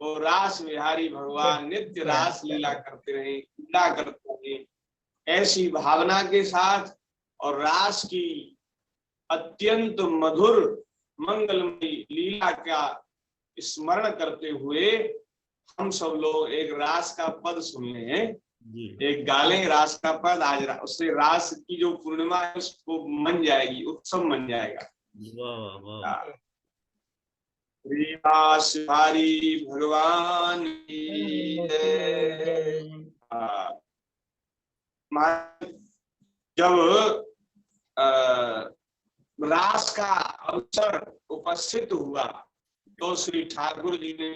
वो रास विहारी भगवान नित्य रास लीला करते रहे, लीला करते रहे, ऐसी भावना के साथ और रास की अत्यंत मधुर मंगलमयी लीला का स्मरण करते हुए हम सब लोग एक रास का पद सुन ले, एक गाले रास का पद। आज उससे रास की जो पूर्णिमा है उसको मन जाएगी, उत्सव मन जाएगा। रास विहारी भगवान की जय। जब रास का अवसर उपस्थित हुआ तो श्री ठाकुर जी ने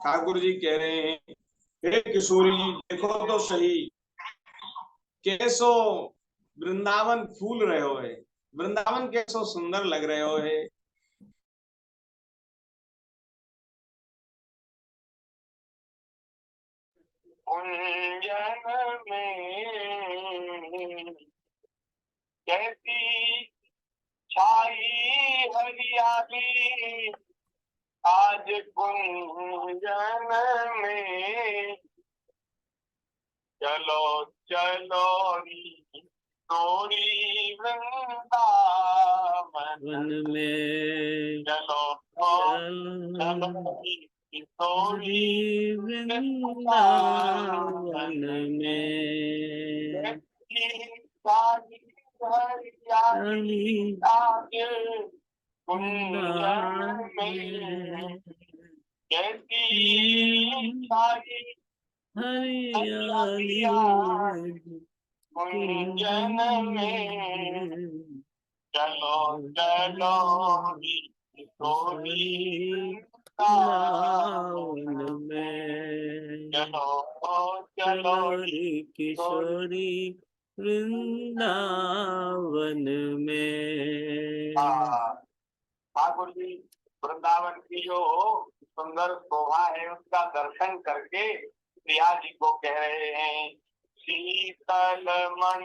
ठाकुर जी कह रहे हैं, हे किशोरी जी देखो तो सही, कैसो वृंदावन फूल रहे हो है, वृंदावन कैसो सुंदर लग रहे हो है। कुंजन में कैसी छाई हरियाली, आज कुंजन में चलो चलो गोरी वृंदावन में, चलो चलो गोरी वृंदावन में, हरियाली आज कुंजन में कैसी छाई हरियाली कुंजन में चलो चलो गोरी वृंदावन में, चलो चलो रे किशोरी वृंदावन में। ठाकुर जी वृंदावन की जो सुंदर शोभा है उसका दर्शन करके प्रिया जी को कह रहे हैं, शीतल मन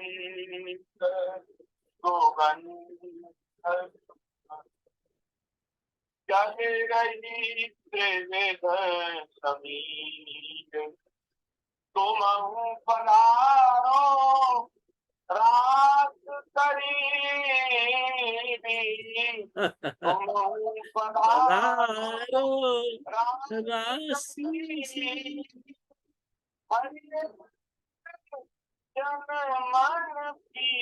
गोगन चल रही वेद समीर, तुम पधारो रात करीबी, तुम पधारो रासी जन मन की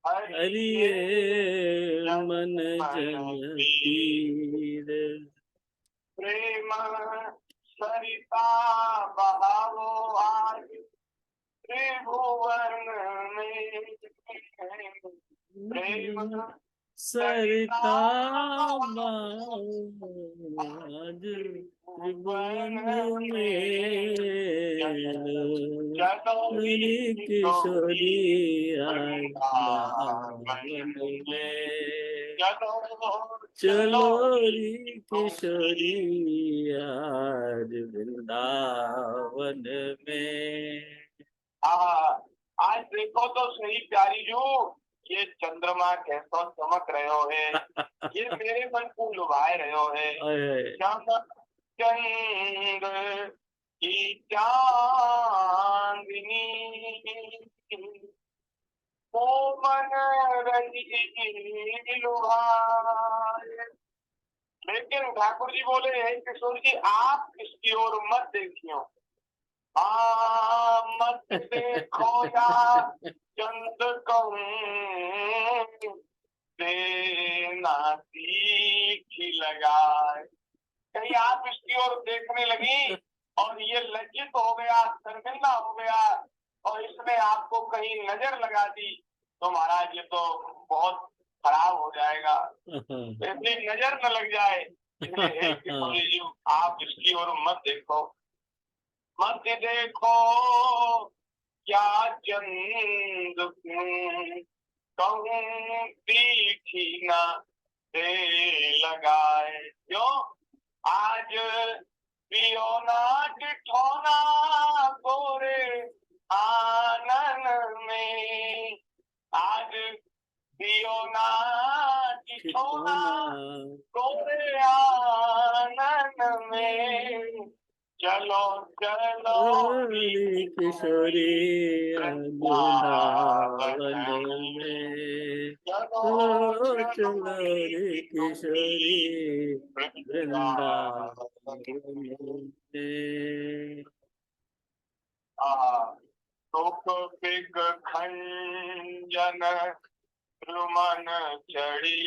हरिये मन जन पीर, प्रेम सरिता बहावो आज त्रिभुवन में, प्रेम सरिता आज त्रिभुवन में, मेरी किशोरी वृंदावन में, चलो री किशोरी आज वृंदावन में। आज देखो तो सही प्यारी जो ये चंद्रमा कैसा चमक रहे हो है, ये मेरे मन को लुभाए रहे हो है। चमक चंद्र की चांदनी को मन रही लुभाए। लेकिन ठाकुर जी बोले है किशोर जी आप इसकी ओर मत देखियो, मत देखो या चंद कहूं देना सीखी लगाए। कहीं आप इसकी ओर देखने लगी और ये लज्जित हो गया, शर्मिंदा हो गया और इसने आपको कहीं नजर लगा दी तो महाराज ये तो बहुत खराब हो जाएगा, ऐसी नजर न लग जाए। इसलिए आप इसकी ओर मत देखो, मत देखो क्या चंद कहूं तीखी ना दे लगाए। क्यों आज पियो ना गोरे आनंद में चलो चलो गोरी किशोरी वृंदावन में, चलो चलो रे किशोरी वृंदावन में। सुख पिग खंजन रुमन चढ़ी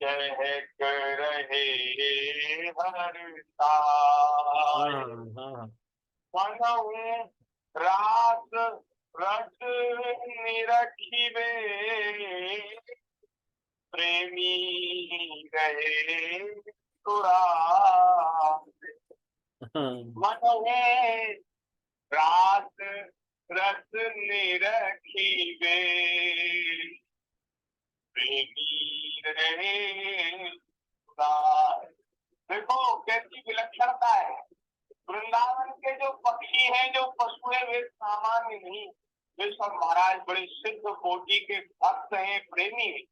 चहक रहे हरता मनहु रास रस निरखिबे प्रेमी रहे तुरा मनहु रास रस निरखिबे प्रेमी रहे तुरा। देखो कैसी विलक्षणता है। वृंदावन के जो पक्षी हैं, जो पशु है, वे सामान्य नहीं, वे सब महाराज बड़े सिद्ध कोटि के भक्त हैं, प्रेमी हैं।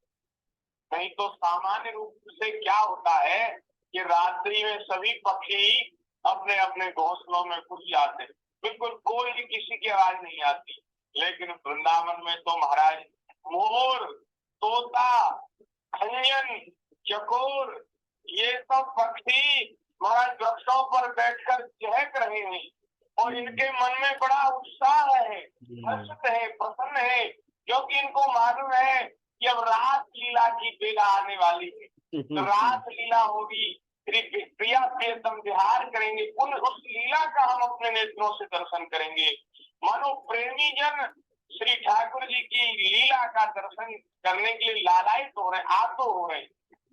नहीं तो सामान्य रूप से क्या होता है कि रात्रि में सभी पक्षी अपने अपने घोंसलों में घुस जाते हैं, बिल्कुल कोई किसी की आवाज नहीं आती। लेकिन वृंदावन में तो महाराज मोर, तोता, खंजन, चकोर, ये सब पक्षी महाराज वृक्षों पर बैठकर चहक रहे हैं और इनके मन में बड़ा उत्साह है, हर्षित है, प्रसन्न है, क्योंकि इनको मालूम है कि अब रास लीला की बेला आने वाली है। तो रास लीला होगी, प्रिया प्रियतम विहार करेंगे, उस लीला का हम अपने नेत्रों से दर्शन करेंगे। मानो प्रेमी जन श्री ठाकुर जी की लीला का दर्शन करने के लिए लालायित हो रहे, आतुर हो रहे।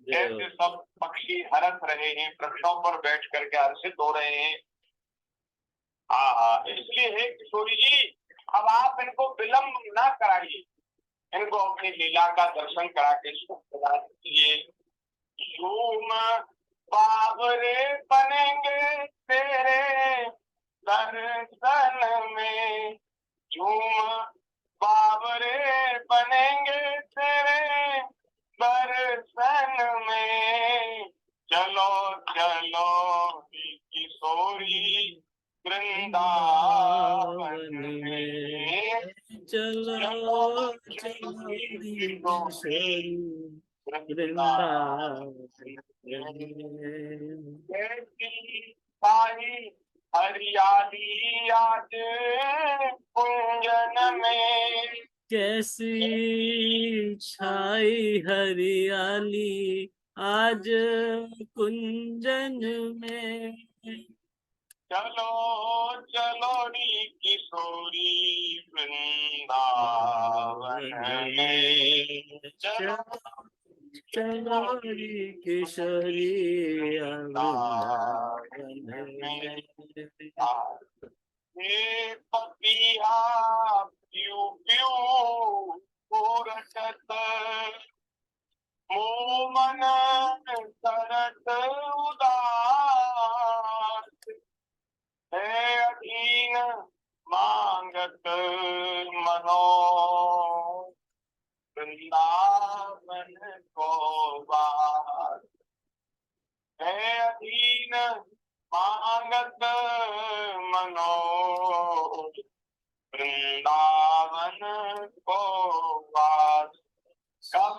ऐसे सब पक्षी हरस रहे हैं, वृक्षों पर बैठ करके हर्षित हो रहे हैं। इसलिए हे किशोरी जी, अब आप इनको विलंब ना कराइए, इनको अपनी लीला का दर्शन करा के सुख प्रदान कीजिए। झूम बाबरे बनेंगे तेरे दर्शन में, झूम बाबरे बनेंगे तेरे दर्शन में, चलो चलो किशोरी वृंदावन में, चलो चलो किशोरी वृंदावन में। सारी हरियाली आज कुंजन में, कैसी छाई हरियाली आज कुंजन में, चलो चलो री किशोरी वृंदावन में, चलो चलो री किशोरी वृंदावन में। हे पपिया प्यू प्यू पूरचत मोमन सरत उदास, है अधीन मांगत मनो वृंदावन को बार, है अधीन मांगत मनो वृंदावन को वास। कब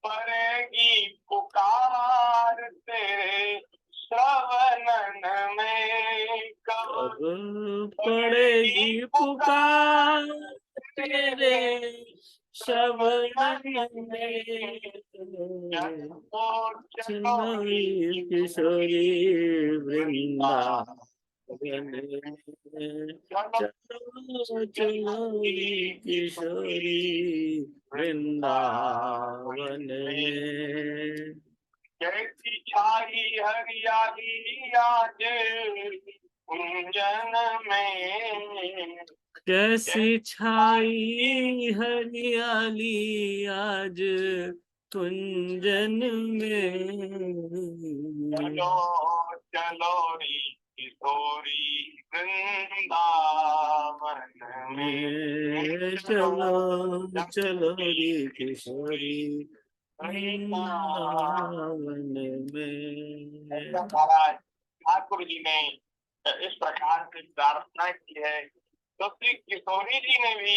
पड़ेगी पुकार तेरे श्रवणन में, कब पड़ेगी पुकार तेरे श्रवणन में, चलो किशोरी वृंदावन में, चलो चलो किशोरी वृंदावन में। कैसी छाई हरियाली आज कुंजन में, कैसी छाई हरियाली आज कुंजन में, चलो चलो री किशोरी वृंदावन में, चलो चलो री किशोरी वृंदावन में। महाराज ठाकुर जी ने इस प्रकार से प्रार्थना की है। तो श्री किशोरी जी ने भी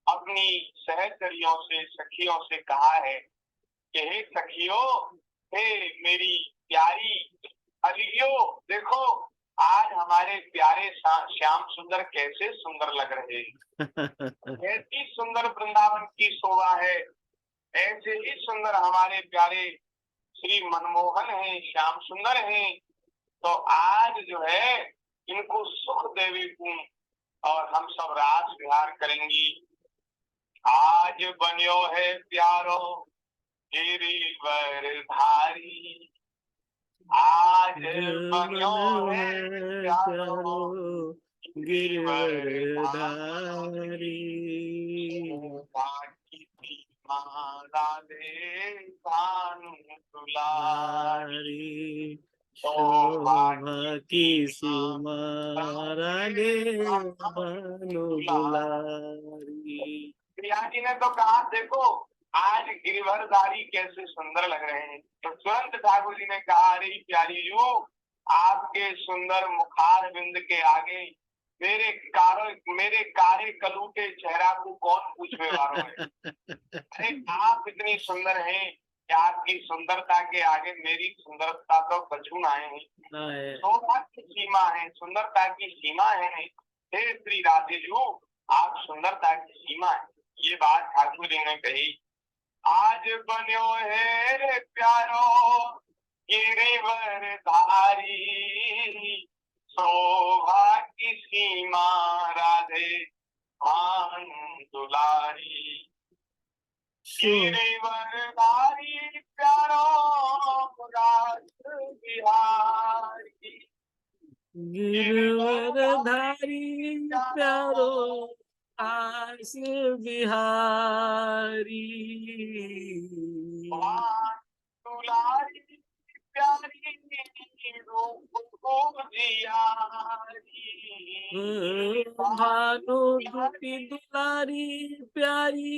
अपनी सहचरियों से, सखियों से कहा है कि हे सखियों, हे मेरी प्यारी अलियो, देखो आज हमारे प्यारे श्याम सुंदर कैसे सुंदर लग रहे हैं। ऐसी सुंदर वृंदावन की शोभा है, ऐसे ही सुंदर हमारे प्यारे श्री मनमोहन है, श्याम सुंदर है। तो आज जो है इनको सुख देवी पूर्ण और हम सब रास विहार करेंगी। आज बन्यो है प्यारो गिरिवर धारी, आज बन्यो है प्यारो गिरिवर धारी। राधे भानु दुलारी, शोभा की सीमा राधे भानु दुलारी। प्रिया जी ने तो कहा देखो आज गिरिवरधारी कैसे सुंदर लग रहे हैं। तो तुरंत ठाकुर जी ने कहा, अरे प्यारी यू, आपके सुंदर मुखार बिंद के आगे मेरे कारे कलूटे चेहरा को कौन पूछने वाला है। अरे आप इतनी सुंदर हैं कि आपकी सुंदरता के आगे मेरी सुंदरता तो कछू ना है। शोभा की सीमा है, सुंदरता की सीमा है। हे श्री राधे जी, आप सुंदरता की सीमा है। ये बात ठाकुर जी ने कही। आज बन्यो है रे प्यारो गिरिवर धारी, शोभा की सीमा राधे भानु दुलारी। गिरिवर धारी प्यारो रास बिहारी, गिरवर धारी प्यारो आस बिहारी। दुलारी प्यारी रूप को जियारी, भानु दुटी दुलारी प्यारी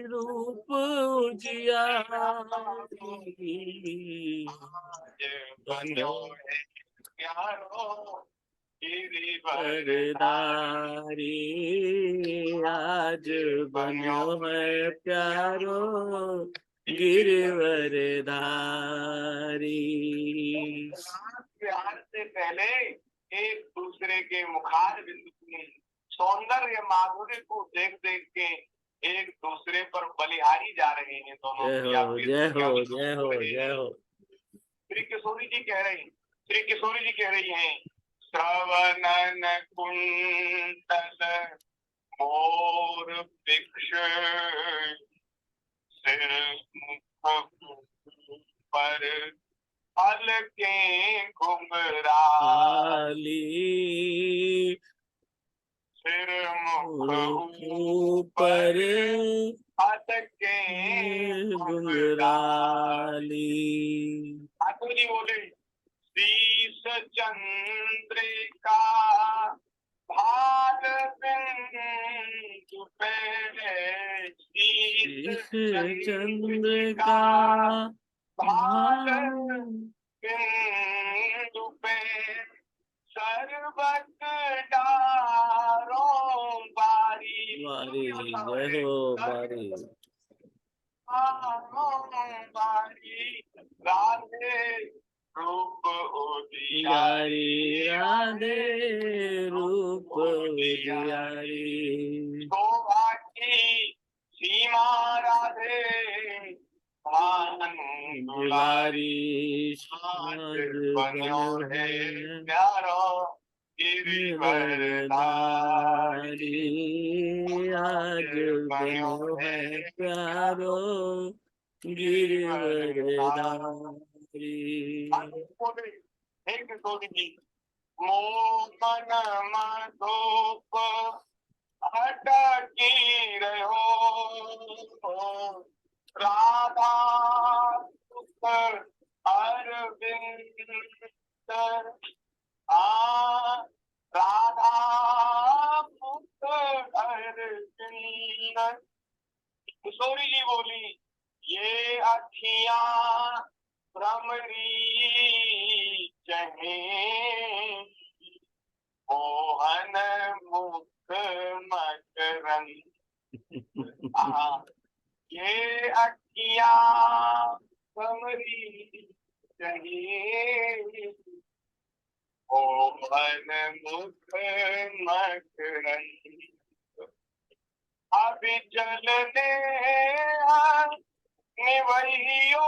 रूप जियारी। बन्यो है प्यारो गिरिवर वरदारी आज बन्यो है प्यारो गिरवर धारी। प्यार से पहले एक दूसरे के मुखार बिंदु में सौंदर्य माधुर्य को देख देख के एक दूसरे पर बलिहारी जा रहे हैं दोनों। जय हो जय हो जय हो जय हो। श्री किशोरी जी कह रही हैं, श्रवणन कुंतल मोर वृक्ष सिर मुख पर हल्के घुंघराली, सिर मुख ऊपर हल्के घुंघराली। ठाकुर जी बोले, शीश चंद्रिका भाल बिंदु पे, शीश चंद्रिका भाल बिंदु पे, सर्वत डारों बारी। बारी जय हो बारी। बारी राधे रूप उजियारी राधे रूप उजियारी। शोभा की सीमा राधे भानु दुलारी, आज बन्यो है प्यारो गिरिवर धारी, आज बन्यो है प्यारो गिरिवर धारी। एक किशोरी जी, मोमन मधुप अटकी रहो, राधा सुख अरविंद, राधा सुख अरविंद। किशोरी जी बोली, ये अखियां भ्रमरी चहें, मोहन मुख मकरंद। ये अखियां भ्रमरी चहें, मोहन मुख मकरंद। अभिजलने निवहियो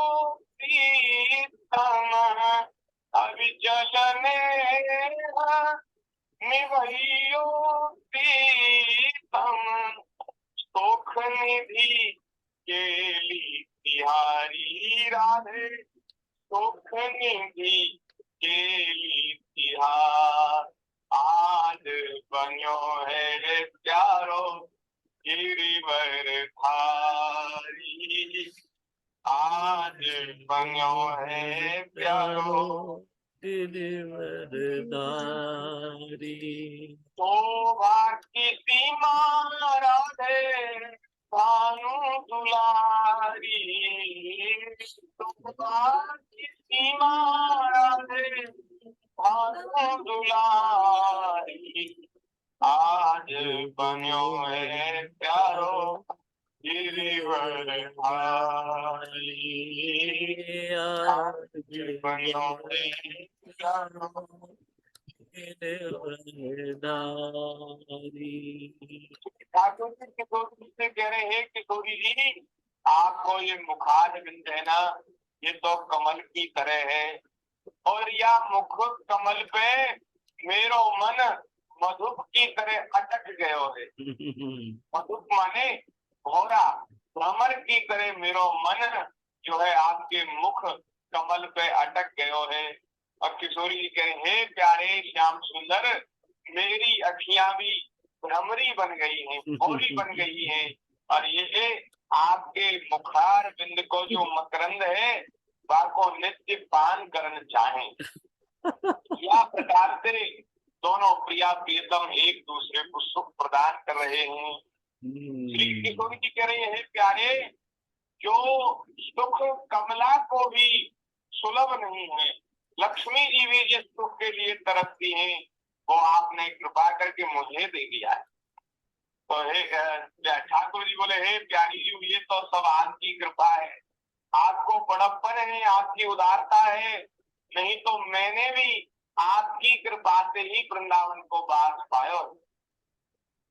प्रीतम, अभिजलने निवहियो प्रीतम। सुख निधि केली तिहारी राधे, सुख निधि केली तिहार। आज बन्यो है प्यारो गिरिवर धारी, आज बन्यो है प्यारो गिरिवर धारी। शोभा की सीमा राधे भानु दुलारी, शोभा की सीमा राधे भानु दुलारी। आज बन्यो है प्यारो गिरिवर धारी, आज बन्यो है प्यारो गिरिवर धारी। ठाकुर जी किशोरी से कह रहे हैं किशोरी जी, आपको ये मुखार बिंद है ना, ये तो कमल की तरह है, और या मुख कमल पे मेरो मन मधुप की तरह अटक गयो है। मधुप माने भौरा, भ्रमर की तरह मेरो मन जो है आपके मुख कमल पे अटक गयो है। और किशोरी जी कह रहे हैं प्यारे श्याम सुंदर, मेरी अखियां भी भ्रमरी बन गई हैं, भौरी बन गई हैं, और ये आपके मुखार बिंद को जो मकरंद है वाको नित्य पान करना चाहें। या प्रकार से दोनों प्रिया प्रियतम एक दूसरे को सुख प्रदान कर रहे हैं। श्री किशोरी जी कह रहे हैं प्यारे, जो सुख कमला को भी सुलभ नहीं है, लक्ष्मी जी भी जिस सुख के लिए तरसती हैं वो आपने कृपा करके मुझे दे दिया है। तो हे ठाकुर जी बोले, हे प्यारी जी, ये तो सब आपकी कृपा है, आपको बड़प्पन है, आपकी उदारता है, नहीं तो मैंने भी आपकी कृपा से ही वृंदावन को बास पायो।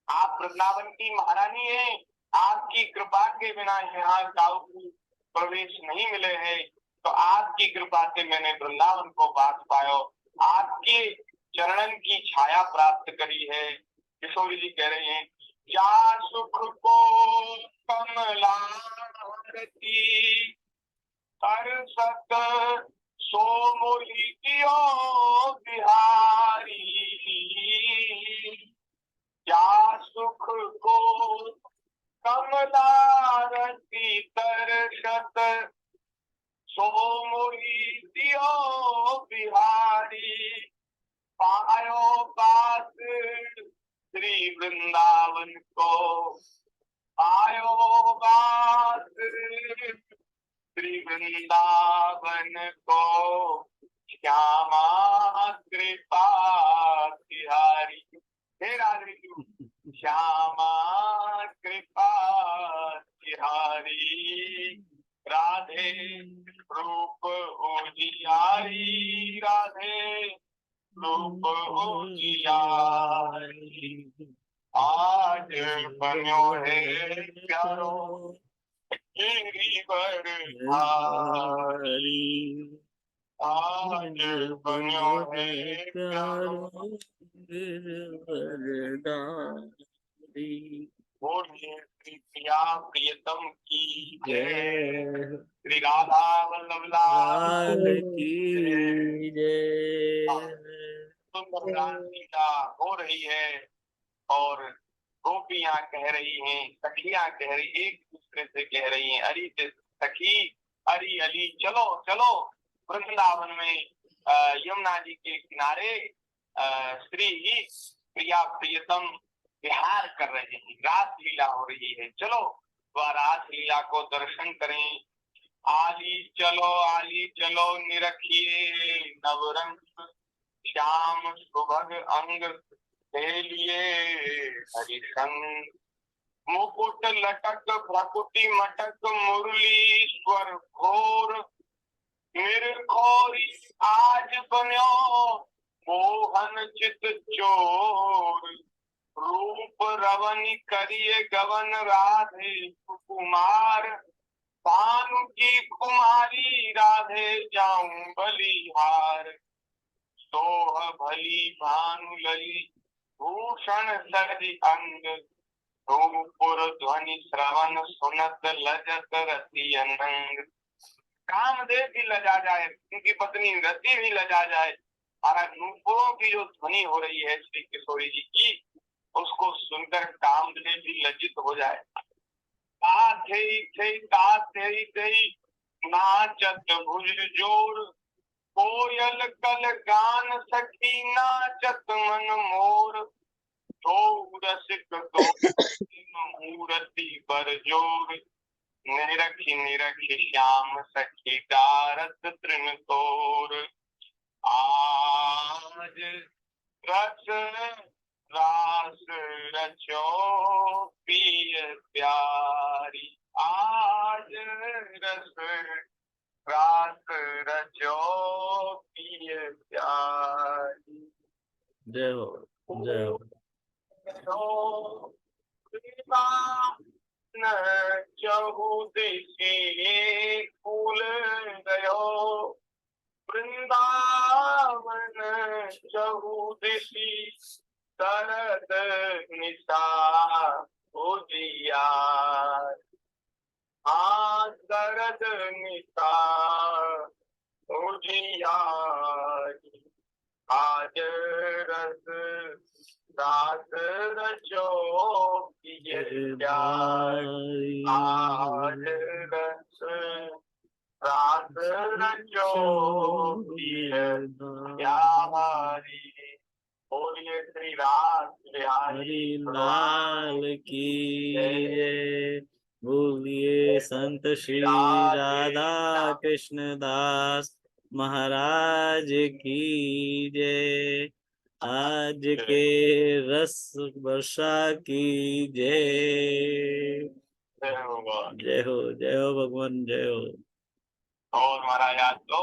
आप वृंदावन की महारानी हैं, आपकी कृपा के बिना यहाँ काऊ प्रवेश नहीं मिले हैं, तो आपकी कृपा से मैंने वृंदावन को बास पायो, आपके चरणन की छाया प्राप्त करी है। किशोरी जी कह रहे हैं, क्या सुख को कमला कर सक सो मोहि कियो बिहारी, क्या सुख को कमला रति तरसत सो मोहि कियो बिहारी। पायो पास श्री वृंदावन को, पायो पास श्री वृंदावन को, श्यामा कृपा तिहारी। हे राधे श्यामा कृपा तिहारी, राधे रूप उजियारी, राधे रूप उजियारी। आज बन्यो है प्यारो गिरिवर धारी, आज बन्यो है प्यारो गिरिवर धारी। बोलिए श्री प्रिया प्रियतम की जय, जय श्री राधा वल्लभ लाल की जय। सुंदर लीला हो रही है और गोपियां कह रही हैं, सखियां कह रही, एक दूसरे से कह रही हैं, अरी से सखी, अरी अली चलो चलो वृंदावन में यमुना जी के किनारे श्री प्रिया प्रियतम विहार कर रहे हैं, रास लीला हो रही है, चलो वह रास लीला को दर्शन करें। आली चलो निरखिए नवरंग श्याम सुभग अंग के लिए हरि संग। मुकुट लटक भ्रकुटी मटक मुरली स्वर घोर निर्घोरी आज बन्यो मोहन चित चोर। रूप रवनि करिए गवन राधे कुमार भानु की कुमारी राधे जाऊं बलिहार। सोह भली भानु लली भूषण सरि अंग रूपुर ध्वनि श्रवण सुनत लजत रति अनंग। कामदेव भी लजा जाए, उनकी पत्नी रति भी लजा जाए, महाराज नूपुरों की जो ध्वनि हो रही है श्री किशोरी जी की, उसको सुनकर कामदेव भी लज्जित हो जाए। नाचत भुज जोर कोयल कल गान सखी नाचत मन मोर। दो रसिक दो मूर्ति पर जोर निरखी निरखी श्याम सखी गारत तृण तोर। आज रस रास रचो पिय प्यारी। आज रस रास रचो पिय प्यारी। जय हो जय हो। न चहु दिशि फूल गयो वृंदावन चहु दिशि शरद निशा उजियार। हाँ शरद निशा उजियार। आज रस रास रचो पिय प्यारी। आज रस रास रचो पिय प्यारी। बोलिए श्री रास बिहारी लाल की जय। बोलिए संत श्री राधा कृष्ण दास महाराज की जय। आज के रस वर्षा की जय। जय हो जय हो जय हो भगवान जय हो। और महाराज आज तो